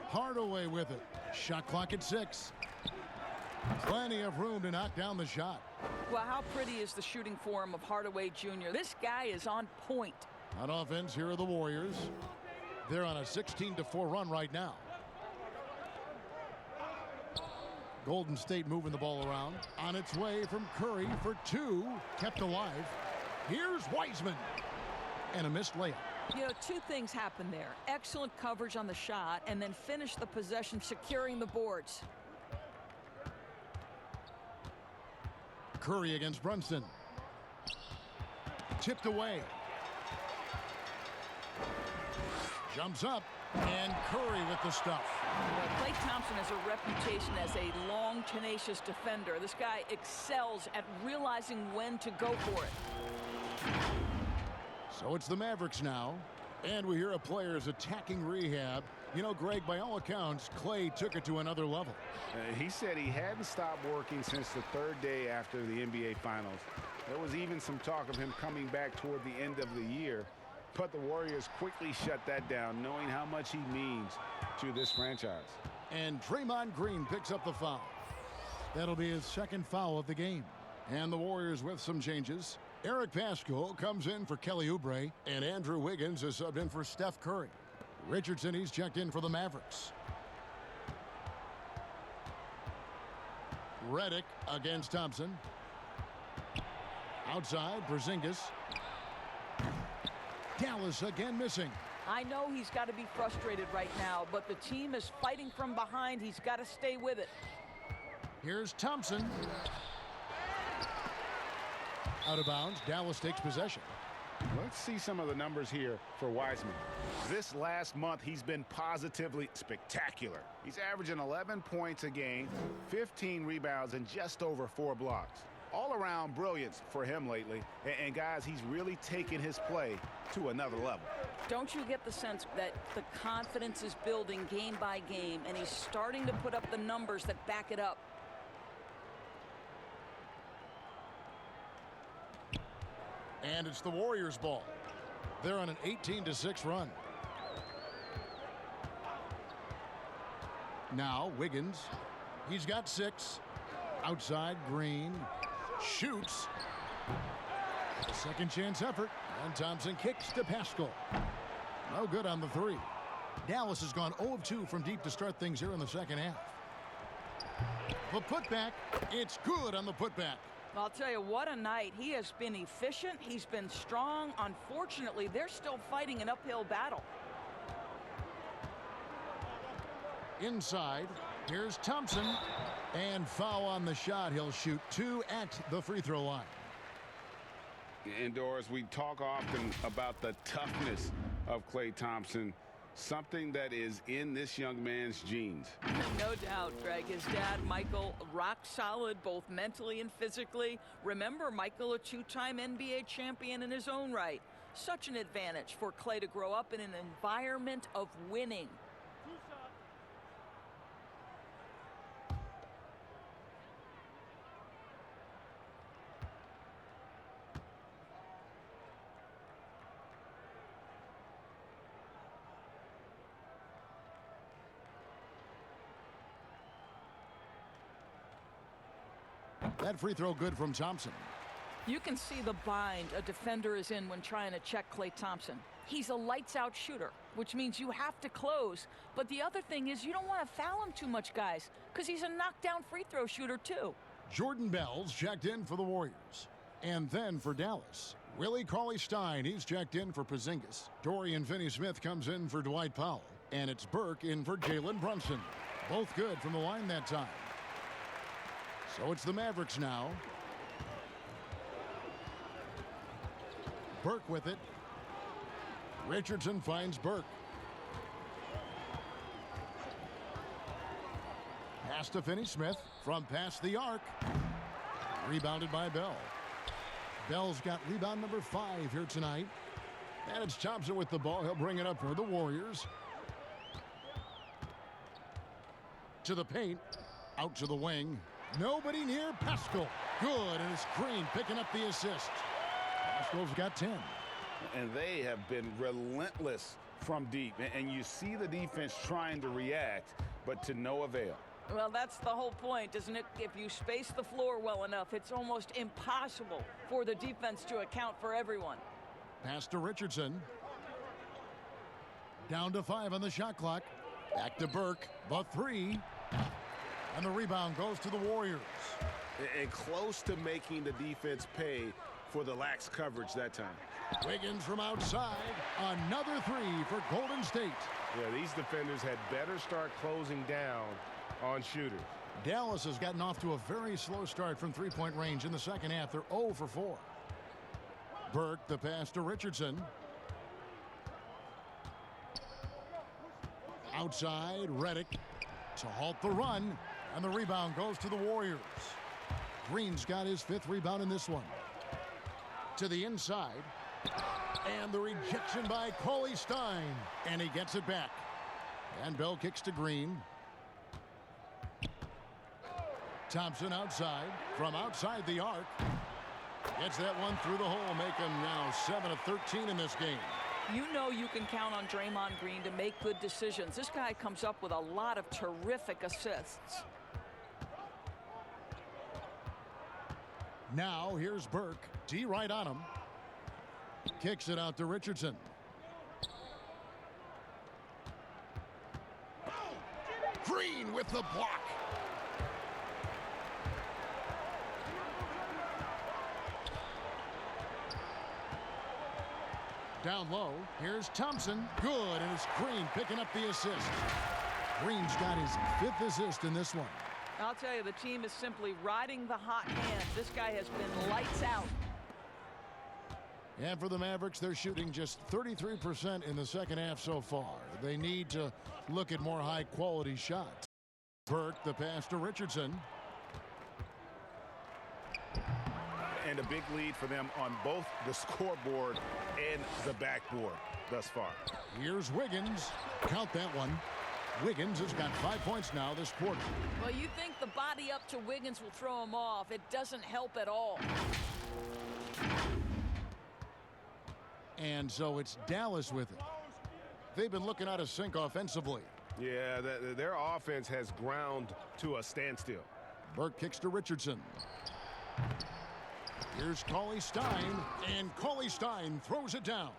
Hardaway with it. Shot clock at 6. Plenty of room to knock down the shot. Well, how pretty is the shooting form of Hardaway Jr.? This guy is on point. On offense, here are the Warriors. They're on a 16-4 run right now. Golden State moving the ball around. On its way from Curry for 2. Kept alive. Here's Wiseman. And a missed layup. You know, two things happened there. Excellent coverage on the shot, and then finish the possession securing the boards. Curry against Brunson. Tipped away. Jumps up, and Curry with the stuff. Well, Klay Thompson has a reputation as a long, tenacious defender. This guy excels at realizing when to go for it. So it's the Mavericks now, and we hear a player's attacking rehab. You know, Greg, by all accounts, Klay took it to another level. He said he hadn't stopped working since the third day after the NBA Finals. There was even some talk of him coming back toward the end of the year, but the Warriors quickly shut that down, knowing how much he means to this franchise. And Draymond Green picks up the foul. That'll be his second foul of the game. And the Warriors with some changes. Eric Pascal comes in for Kelly Oubre, and Andrew Wiggins is subbed in for Steph Curry. Richardson, he's checked in for the Mavericks. Redick against Thompson. Outside, Porzingis. Dallas again missing. I know he's got to be frustrated right now, but the team is fighting from behind. He's got to stay with it. Here's Thompson. Out of bounds. Dallas takes possession. Let's see some of the numbers here for Wiseman. This last month, he's been positively spectacular. He's averaging 11 points a game, 15 rebounds, and just over 4 blocks. All around brilliance for him lately. And guys, he's really taken his play to another level. Don't you get the sense that the confidence is building game by game, and he's starting to put up the numbers that back it up? And it's the Warriors' ball. They're on an 18-6 run. Now Wiggins. He's got 6. Outside, Green. Shoots. A second chance effort. And Thompson kicks to Pascal. No good on the 3. Dallas has gone 0 of 2 from deep to start things here in the second half. The putback. It's good on the putback. I'll tell you, what a night. He has been efficient. He's been strong. Unfortunately, they're still fighting an uphill battle. Inside, here's Thompson. And foul on the shot. He'll shoot 2 at the free throw line. Indoors, we talk often about the toughness of Klay Thompson, something that is in this young man's genes. No doubt, Greg. His dad, Michael, rock solid both mentally and physically. Remember, Michael, a 2-time NBA champion in his own right. Such an advantage for Klay to grow up in an environment of winning. That free throw good from Thompson. You can see the bind a defender is in when trying to check Klay Thompson. He's a lights-out shooter, which means you have to close. But the other thing is you don't want to foul him too much, guys, because he's a knockdown free throw shooter, too. Jordan Bell's checked in for the Warriors. And then for Dallas, Willie Cauley-Stein, he's checked in for Porzingis. Dorian Finney-Smith comes in for Dwight Powell. And it's Burke in for Jalen Brunson. Both good from the line that time. So it's the Mavericks now. Burke with it. Richardson finds Burke. Pass to Finney-Smith from past the arc. Rebounded by Bell. Bell's got rebound number 5 here tonight. And it's Thompson with the ball. He'll bring it up for the Warriors. To the paint. Out to the wing. Nobody near Pascal. Good, and it's Green picking up the assist. Pascal's got 10. And they have been relentless from deep. And you see the defense trying to react, but to no avail. Well, that's the whole point, isn't it? If you space the floor well enough, it's almost impossible for the defense to account for everyone. Pass to Richardson. Down to 5 on the shot clock. Back to Burke. The 3. And the rebound goes to the Warriors. And close to making the defense pay for the lax coverage that time. Wiggins from outside. Another 3 for Golden State. Yeah, these defenders had better start closing down on shooters. Dallas has gotten off to a very slow start from three-point range in the second half. They're 0 for 4. Burke, the pass to Richardson. Outside, Redick to halt the run. And the rebound goes to the Warriors. Green's got his 5th rebound in this one. To the inside. And the rejection by Cauley-Stein. And he gets it back. And Bell kicks to Green. Thompson outside. From outside the arc. Gets that one through the hole. Make him now 7 of 13 in this game. You know you can count on Draymond Green to make good decisions. This guy comes up with a lot of terrific assists. Now here's Burke. D right on him. Kicks it out to Richardson. Green with the block. Down low, here's Thompson. Good, and it's Green picking up the assist. Green's got his 5th assist in this one. I'll tell you, the team is simply riding the hot hand. This guy has been lights out. And for the Mavericks, they're shooting just 33% in the second half so far. They need to look at more high-quality shots. Burke, the pass to Richardson. And a big lead for them on both the scoreboard and the backboard thus far. Here's Wiggins. Count that one. Wiggins has got 5 points now this quarter. Well, you think the body up to Wiggins will throw him off. It doesn't help at all. And so it's Dallas with it. They've been looking out of sync offensively. Yeah, their offense has ground to a standstill. Burke kicks to Richardson. Here's Cauley Stein, and Cauley Stein throws it down.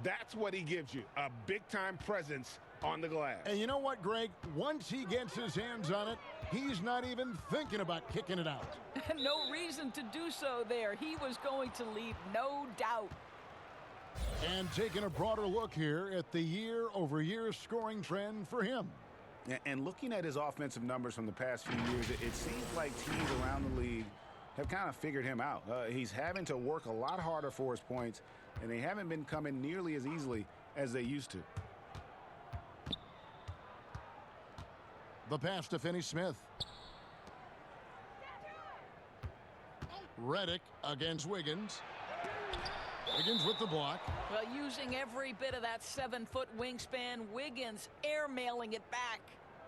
That's what he gives you, a big-time presence on the glass. And you know what, Greg? Once he gets his hands on it, he's not even thinking about kicking it out. No reason to do so there. He was going to lead, no doubt. And taking a broader look here at the year-over-year scoring trend for him. And looking at his offensive numbers from the past few years, it seems like teams around the league have kind of figured him out. He's having to work a lot harder for his points, and they haven't been coming nearly as easily as they used to. The pass to Finney-Smith. Reddick against Wiggins. Wiggins with the block. Well, using every bit of that 7-foot wingspan, Wiggins airmailing it back.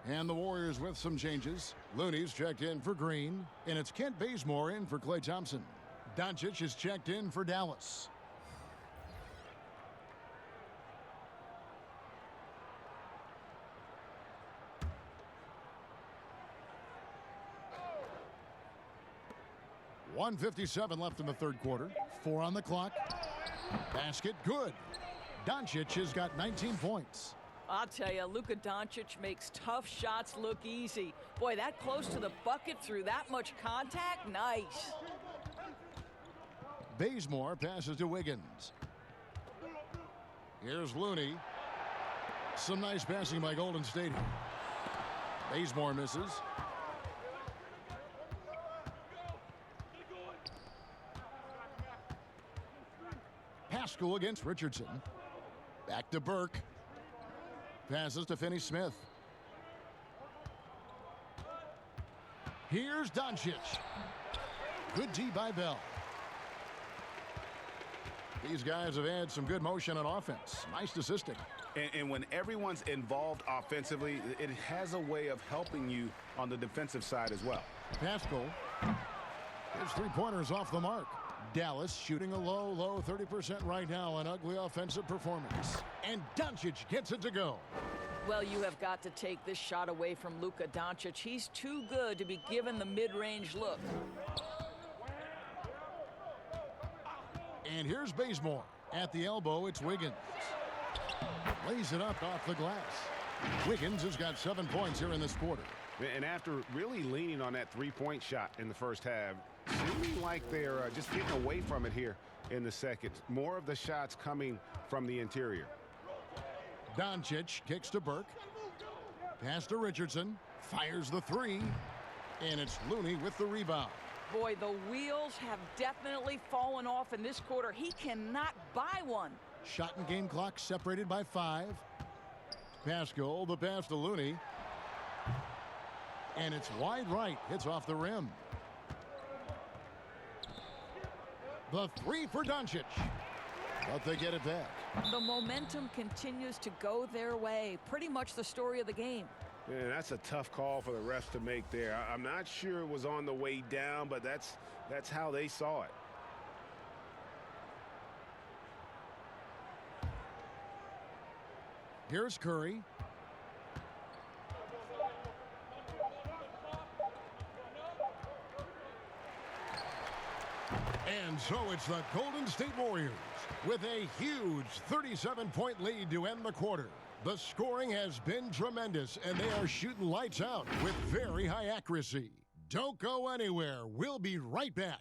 And the Warriors with some changes. Looney's checked in for Green, and it's Kent Bazemore in for Klay Thompson. Doncic is checked in for Dallas. .157 left in the third quarter. 4 on the clock. Basket good. Doncic has got 19 points. I'll tell you, Luka Doncic makes tough shots look easy. Boy, that close to the bucket through that much contact, nice. Bazemore passes to Wiggins. Here's Looney. Some nice passing by Golden State. Bazemore misses. Pascal against Richardson. Back to Burke. Passes to Finney-Smith. Here's Doncic. Good D by Bell. These guys have had some good motion on offense. Nice assisting. And when everyone's involved offensively, it has a way of helping you on the defensive side as well. Pascal. His three-pointers off the mark. Dallas shooting a low 30% right now. An ugly offensive performance. And Doncic gets it to go. Well, you have got to take this shot away from Luka Doncic. He's too good to be given the mid-range look. And here's Bazemore. At the elbow, it's Wiggins. Lays it up off the glass. Wiggins has got 7 points here in this quarter. And after really leaning on that three-point shot in the first half, seeming like they're just getting away from it here in the second. More of the shots coming from the interior. Doncic kicks to Burke. Pass to Richardson. Fires the three. And it's Looney with the rebound. Boy, the wheels have definitely fallen off in this quarter. He cannot buy one. Shot and game clock separated by 5. Pascal, the pass to Looney. And it's wide right. Hits off the rim. The three for Doncic. But they get it back. The momentum continues to go their way. Pretty much the story of the game. Yeah, that's a tough call for the refs to make there. I'm not sure it was on the way down, but that's how they saw it. Here's Curry. And so it's the Golden State Warriors with a huge 37-point lead to end the quarter. The scoring has been tremendous, and they are shooting lights out with very high accuracy. Don't go anywhere. We'll be right back.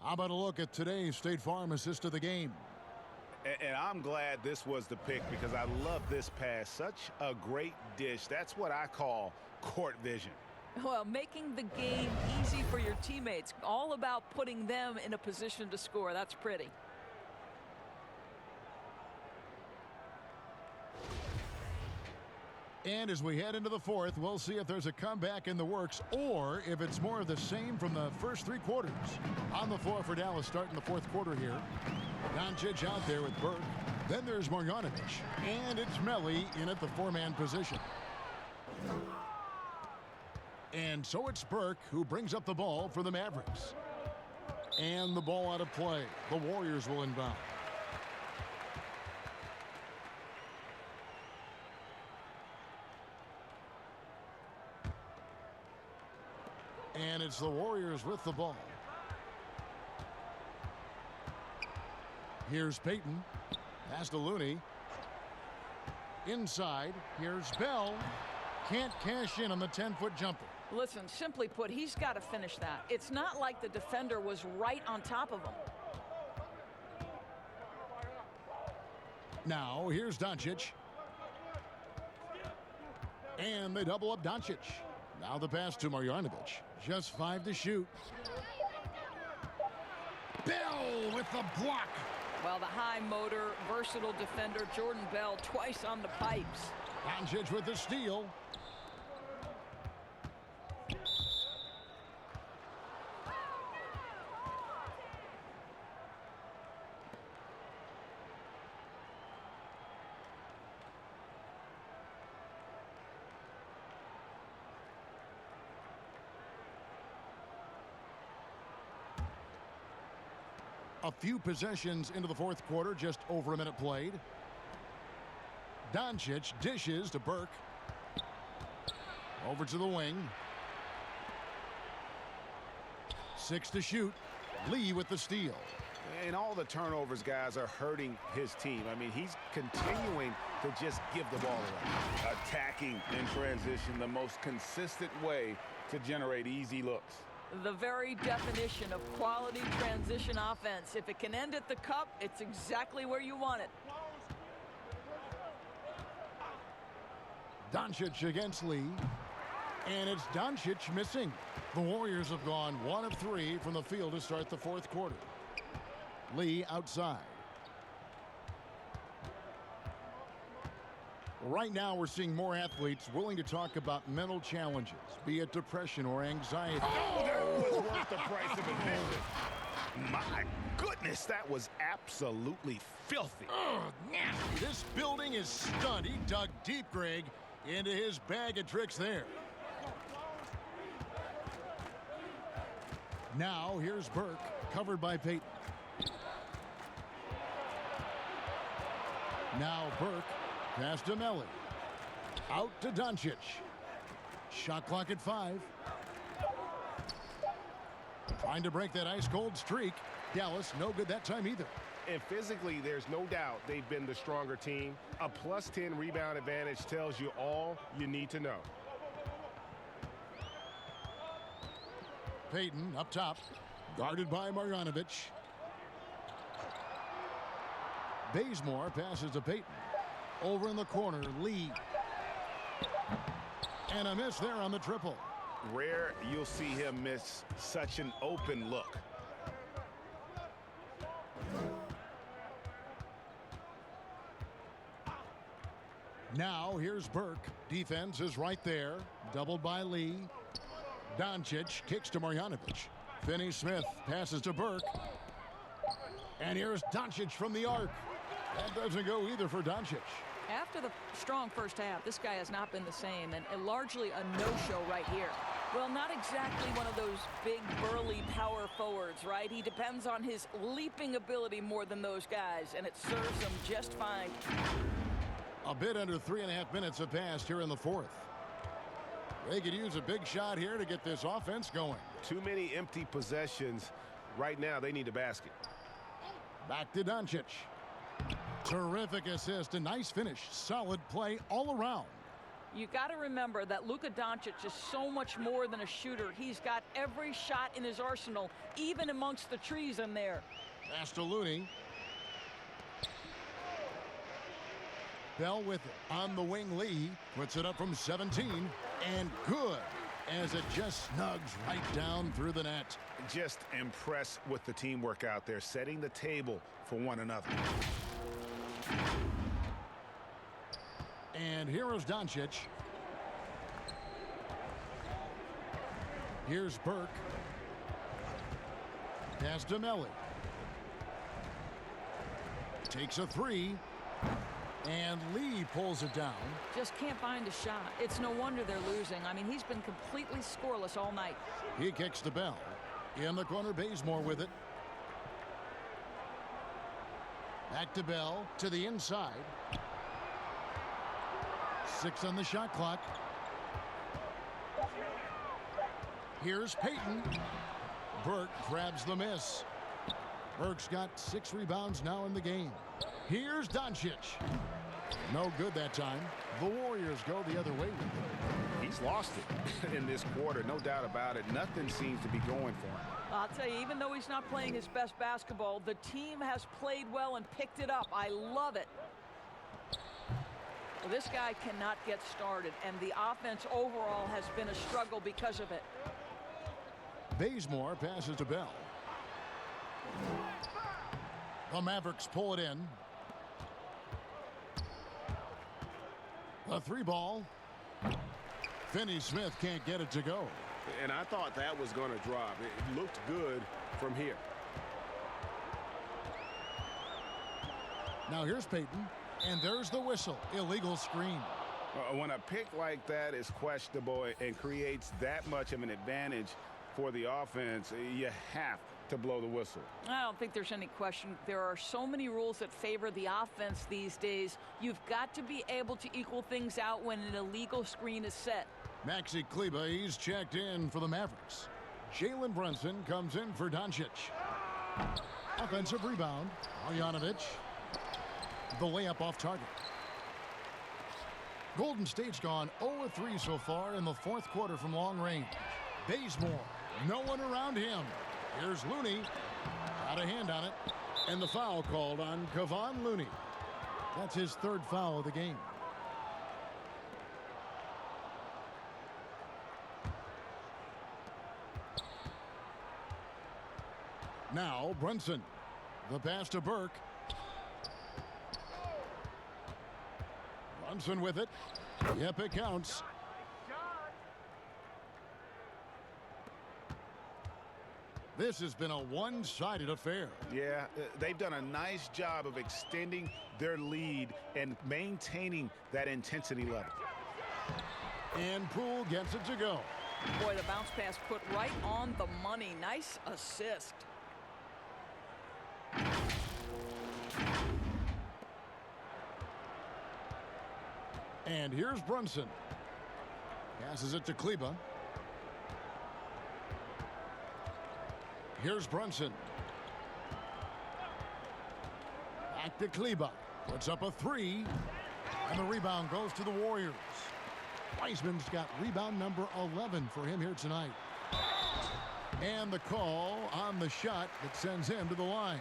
How about a look at today's State Farm assist of the game? And I'm glad this was the pick because I love this pass. Such a great dish. That's what I call court vision. Well, making the game easy for your teammates. All about putting them in a position to score. That's pretty. And as we head into the fourth, we'll see if there's a comeback in the works or if it's more of the same from the first 3 quarters. On the floor for Dallas starting the fourth quarter here. Doncic out there with Burke. Then there's Marjanovic. And it's Melli in at the 4-man position. And so it's Burke who brings up the ball for the Mavericks. And the ball out of play. The Warriors will inbound. And it's the Warriors with the ball. Here's Payton. Pass to Looney. Inside. Here's Bell. Can't cash in on the 10-foot jumper. Listen, simply put, he's got to finish that. It's not like the defender was right on top of him. Now, here's Doncic. And they double up Doncic. Now the pass to Marjanovic. Just 5 to shoot. Bell with the block. Well, the high motor, versatile defender, Jordan Bell, twice on the pipes. Doncic with the steal. A few possessions into the fourth quarter, just over a minute played. Doncic dishes to Burke. Over to the wing. 6 to shoot. Lee with the steal. And all the turnovers, guys, are hurting his team. I mean, he's continuing to just give the ball away. Attacking in transition, the most consistent way to generate easy looks. The very definition of quality transition offense. If it can end at the cup, it's exactly where you want it. Doncic against Lee. And it's Doncic missing. The Warriors have gone 1 of 3 from the field to start the fourth quarter. Lee outside. Right now, we're seeing more athletes willing to talk about mental challenges, be it depression or anxiety. Oh, that was worth the price of admission. My goodness, that was absolutely filthy. Oh, nasty. This building is stunned. He dug deep, Greg, into his bag of tricks there. Now, here's Burke, covered by Payton. Now Burke. Pass to Melli. Out to Doncic. Shot clock at 5. Trying to break that ice-cold streak. Dallas, no good that time either. And physically, there's no doubt they've been the stronger team. A +10 rebound advantage tells you all you need to know. Payton up top. Guarded by Marjanovic. Bazemore passes to Payton. Over in the corner, Lee. And a miss there on the triple. Rare you'll see him miss such an open look. Now here's Burke. Defense is right there. Doubled by Lee. Doncic kicks to Marjanovic. Finney-Smith passes to Burke. And here's Doncic from the arc. That doesn't go either for Doncic. After the strong first half, this guy has not been the same, and largely a no-show right here. Well, not exactly one of those big, burly power forwards, right? He depends on his leaping ability more than those guys, and it serves him just fine. A bit under 3.5 minutes have passed here in the fourth. They could use a big shot here to get this offense going. Too many empty possessions. Right now, they need a basket. Back to Doncic. Terrific assist, a nice finish. Solid play all around. You got to remember that Luka Doncic is so much more than a shooter. He's got every shot in his arsenal, even amongst the trees in there. Pass to Looney. Bell with it. On the wing, Lee puts it up from 17. And good, as it just snugs right down through the net. Just impressed with the teamwork out there, setting the table for one another. And here is Doncic. Here's Burke. Pass to Melly. Takes a three. And Lee pulls it down. Just can't find a shot. It's no wonder they're losing. I mean, he's been completely scoreless all night. He kicks to Bell. In the corner, Bazemore with it. Back to Bell, to the inside. 6 on the shot clock. Here's Payton. Burke grabs the miss. Burke's got 6 rebounds now in the game. Here's Doncic. No good that time. The Warriors go the other way with it. He's lost it in this quarter, no doubt about it. Nothing seems to be going for him. I'll tell you, even though he's not playing his best basketball, the team has played well and picked it up. I love it. Well, this guy cannot get started, and the offense overall has been a struggle because of it. Bazemore passes to Bell. The Mavericks pull it in. A 3-ball. Finney-Smith can't get it to go. And I thought that was going to drop. It looked good from here. Now here's Payton. And there's the whistle. Illegal screen. When a pick like that is questionable and creates that much of an advantage for the offense, you have to blow the whistle. I don't think there's any question. There are so many rules that favor the offense these days. You've got to be able to equal things out when an illegal screen is set. Maxi Kleber, he's checked in for the Mavericks. Jalen Brunson comes in for Doncic. Offensive rebound. Marjanovic. The layup off target. Golden State's gone 0-3 so far in the 4th quarter from long range. Bazemore, no one around him. Here's Looney. Got a hand on it. And the foul called on Kevon Looney. That's his 3rd foul of the game. Now Brunson. The pass to Burke. Brunson with it. Yep, it counts. This has been a one-sided affair. Yeah, they've done a nice job of extending their lead and maintaining that intensity level. And Poole gets it to go. Boy, the bounce pass put right on the money. Nice assist. And here's Brunson. Passes it to Kleber. Here's Brunson. Back to Kleber. Puts up a 3. And the rebound goes to the Warriors. Wiseman's got rebound number 11 for him here tonight. And the call on the shot that sends him to the line.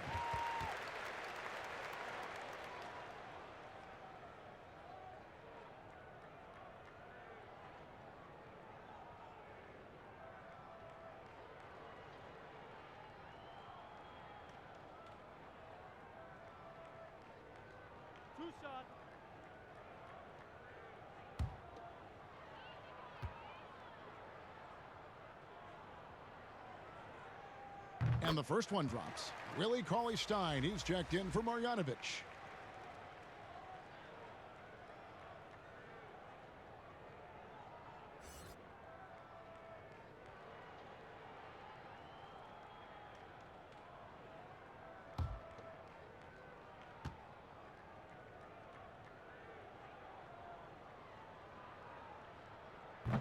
And the first one drops. Willie Cauley-Stein, he's checked in for Marjanovic.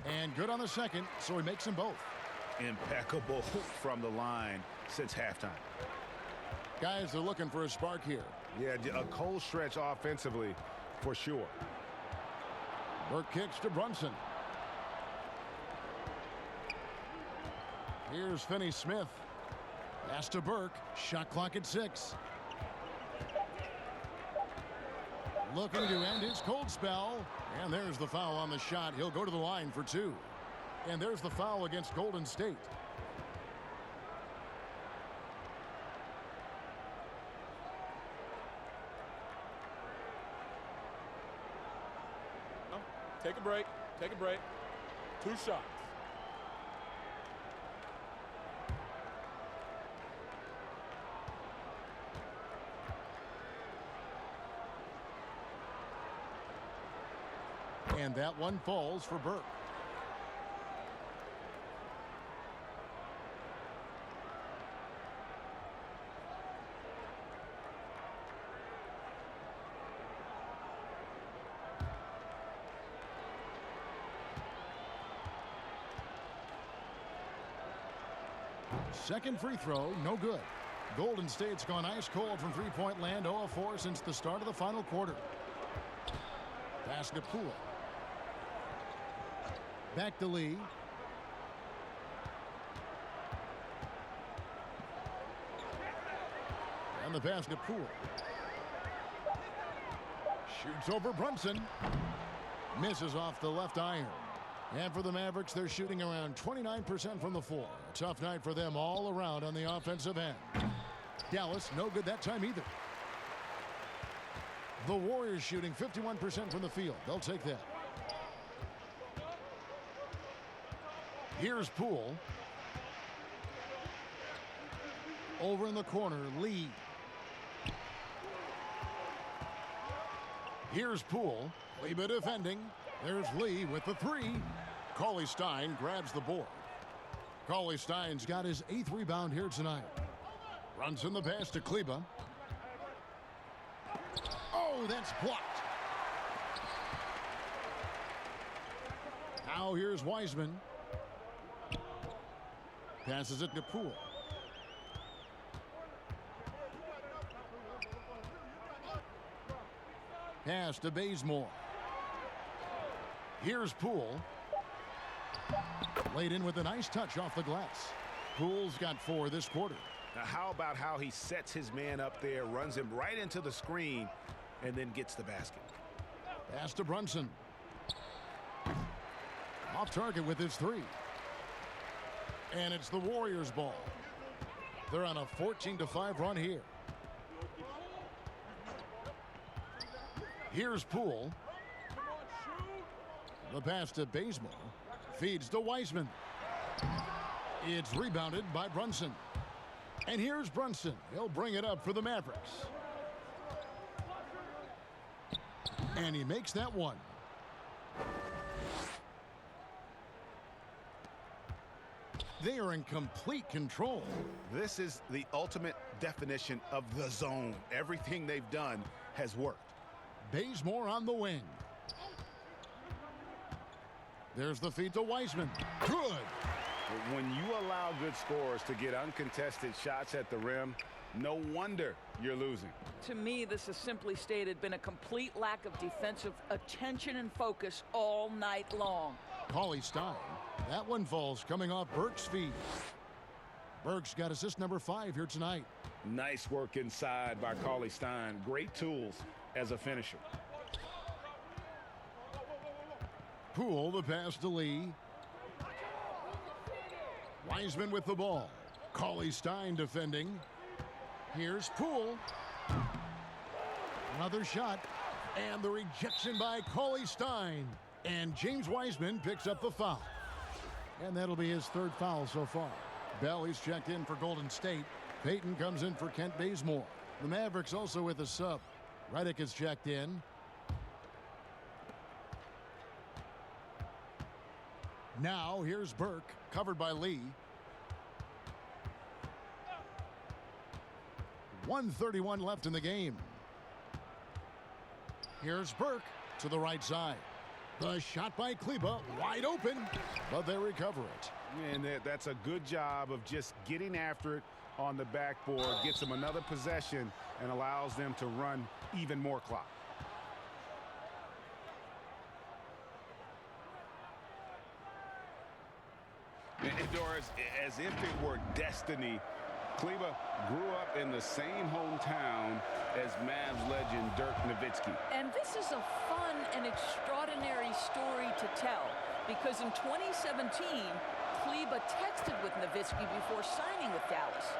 And good on the second, so he makes them both. Impeccable from the line since halftime. Guys are looking for a spark here. Yeah, a cold stretch offensively for sure. Burke kicks to Brunson. Here's Finney-Smith. Pass to Burke. Shot clock at 6. Looking to end his cold spell. And there's the foul on the shot. He'll go to the line for 2. And there's the foul against Golden State. Take a break. Take a break. 2 shots. And that one falls for Burke. Second free throw, no good. Golden State's gone ice cold from three-point land, 0 of 4 since the start of the final quarter. Pass to Poole. Back to Lee. And the pass to Poole. Shoots over Brunson. Misses off the left iron. And for the Mavericks, they're shooting around 29% from the floor. A tough night for them all around on the offensive end. Dallas, no good that time either. The Warriors shooting 51% from the field. They'll take that. Here's Poole. Over in the corner, Lee. Here's Poole. Kleba defending. There's Lee with the 3. Cauley-Stein grabs the board. Cauley-Stein's got his 8th rebound here tonight. Runs in the pass to Kleba. Oh, that's blocked. Now here's Wiseman. Passes it to Poole. Pass to Bazemore. Here's Poole. Laid in with a nice touch off the glass. Poole's got 4 this quarter. Now, how about how he sets his man up there, runs him right into the screen, and then gets the basket. Pass to Brunson. Off target with his 3. And it's the Warriors' ball. They're on a 14-5 run here. Here's Poole. The pass to Bazemore. Feeds to Wiseman. It's rebounded by Brunson. And here's Brunson. He'll bring it up for the Mavericks. And he makes that one. They are in complete control. This is the ultimate definition of the zone. Everything they've done has worked. Bazemore on the wing. There's the feed to Wiseman. Good. When you allow good scorers to get uncontested shots at the rim, no wonder you're losing. To me, this has simply stated been a complete lack of defensive attention and focus all night long. Cauley-Stein. That one falls coming off Burke's feet. Burke's got assist number 5 here tonight. Nice work inside by Cauley-Stein. Great tools as a finisher. Poole, the pass to Lee. Wiseman with the ball. Cauley-Stein defending. Here's Poole. Another shot. And the rejection by Cauley-Stein. And James Wiseman picks up the foul. And that'll be his 3rd foul so far. Bell, he's checked in for Golden State. Payton comes in for Kent Bazemore. The Mavericks also with a sub. Redick is checked in. Now here's Burke, covered by Lee. 1:31 left in the game. Here's Burke to the right side. The shot by Kleba, wide open, but they recover it. And that's a good job of just getting after it on the backboard, gets them another possession, and allows them to run even more clock. And Doris, as if it were destiny, Kleba grew up in the same hometown as Mavs legend Dirk Nowitzki. And this is a fun and extraordinary story to tell, because in 2017, Kleba texted with Nowitzki before signing with Dallas.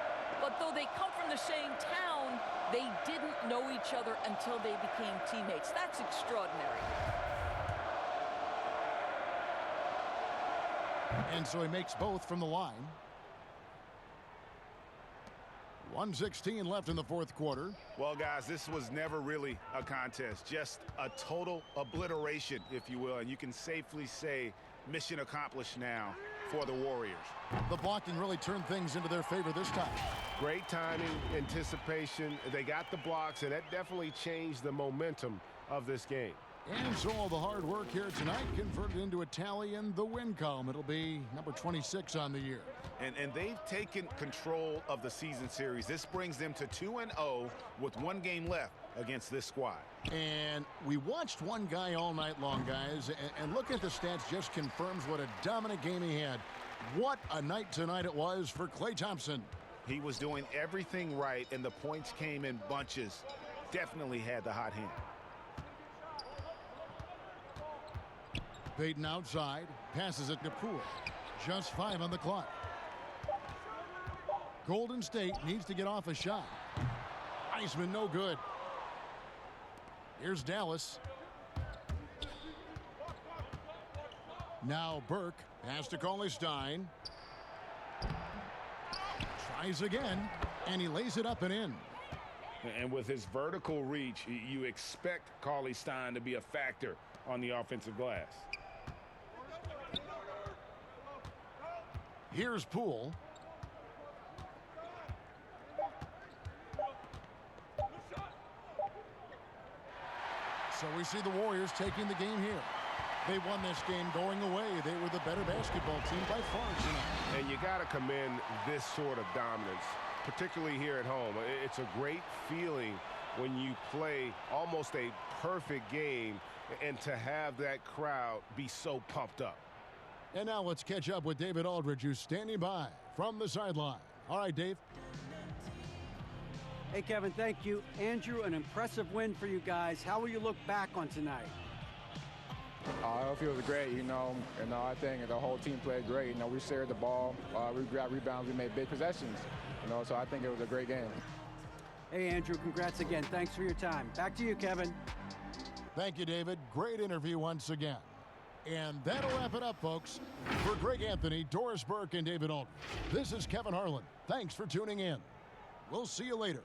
But though they come from the same town, they didn't know each other until they became teammates. That's extraordinary. And so he makes both from the line. 1:16 left in the fourth quarter. Well, guys, this was never really a contest, just a total obliteration, if you will. And you can safely say mission accomplished now for the Warriors. The blocking really turned things into their favor this time. Great timing, anticipation. They got the blocks, and that definitely changed the momentum of this game. And so all the hard work here tonight converted into a tally in the win column. It'll be number 26 on the year. And they've taken control of the season series. This brings them to 2-0 with one game left against this squad. And we watched one guy all night long, guys, and looking at the stats just confirms what a dominant game he had. What a night tonight it was for Klay Thompson. He was doing everything right, and the points came in bunches. Definitely had the hot hand. Payton outside, passes it to Poole. Just 5 on the clock. Golden State needs to get off a shot. Iceman no good. Here's Dallas. Now Burke has to call Stein. Tries again, and he lays it up and in. And with his vertical reach, you expect Cauley Stein to be a factor on the offensive glass. Here's Poole. So we see the Warriors taking the game here. They won this game going away. They were the better basketball team by far tonight. And you got to commend this sort of dominance, particularly here at home. It's a great feeling when you play almost a perfect game and to have that crowd be so pumped up. And now let's catch up with David Aldridge, who's standing by from the sideline. All right, Dave. Hey, Kevin, thank you. Andrew, an impressive win for you guys. How will you look back on tonight? It feels great, I think the whole team played great. We shared the ball, we got rebounds, we made big possessions, so I think it was a great game. Hey, Andrew, congrats again. Thanks for your time. Back to you, Kevin. Thank you, David. Great interview once again. And that'll wrap it up, folks. For Greg Anthony, Doris Burke, and David Aldridge, this is Kevin Harlan. Thanks for tuning in. We'll see you later.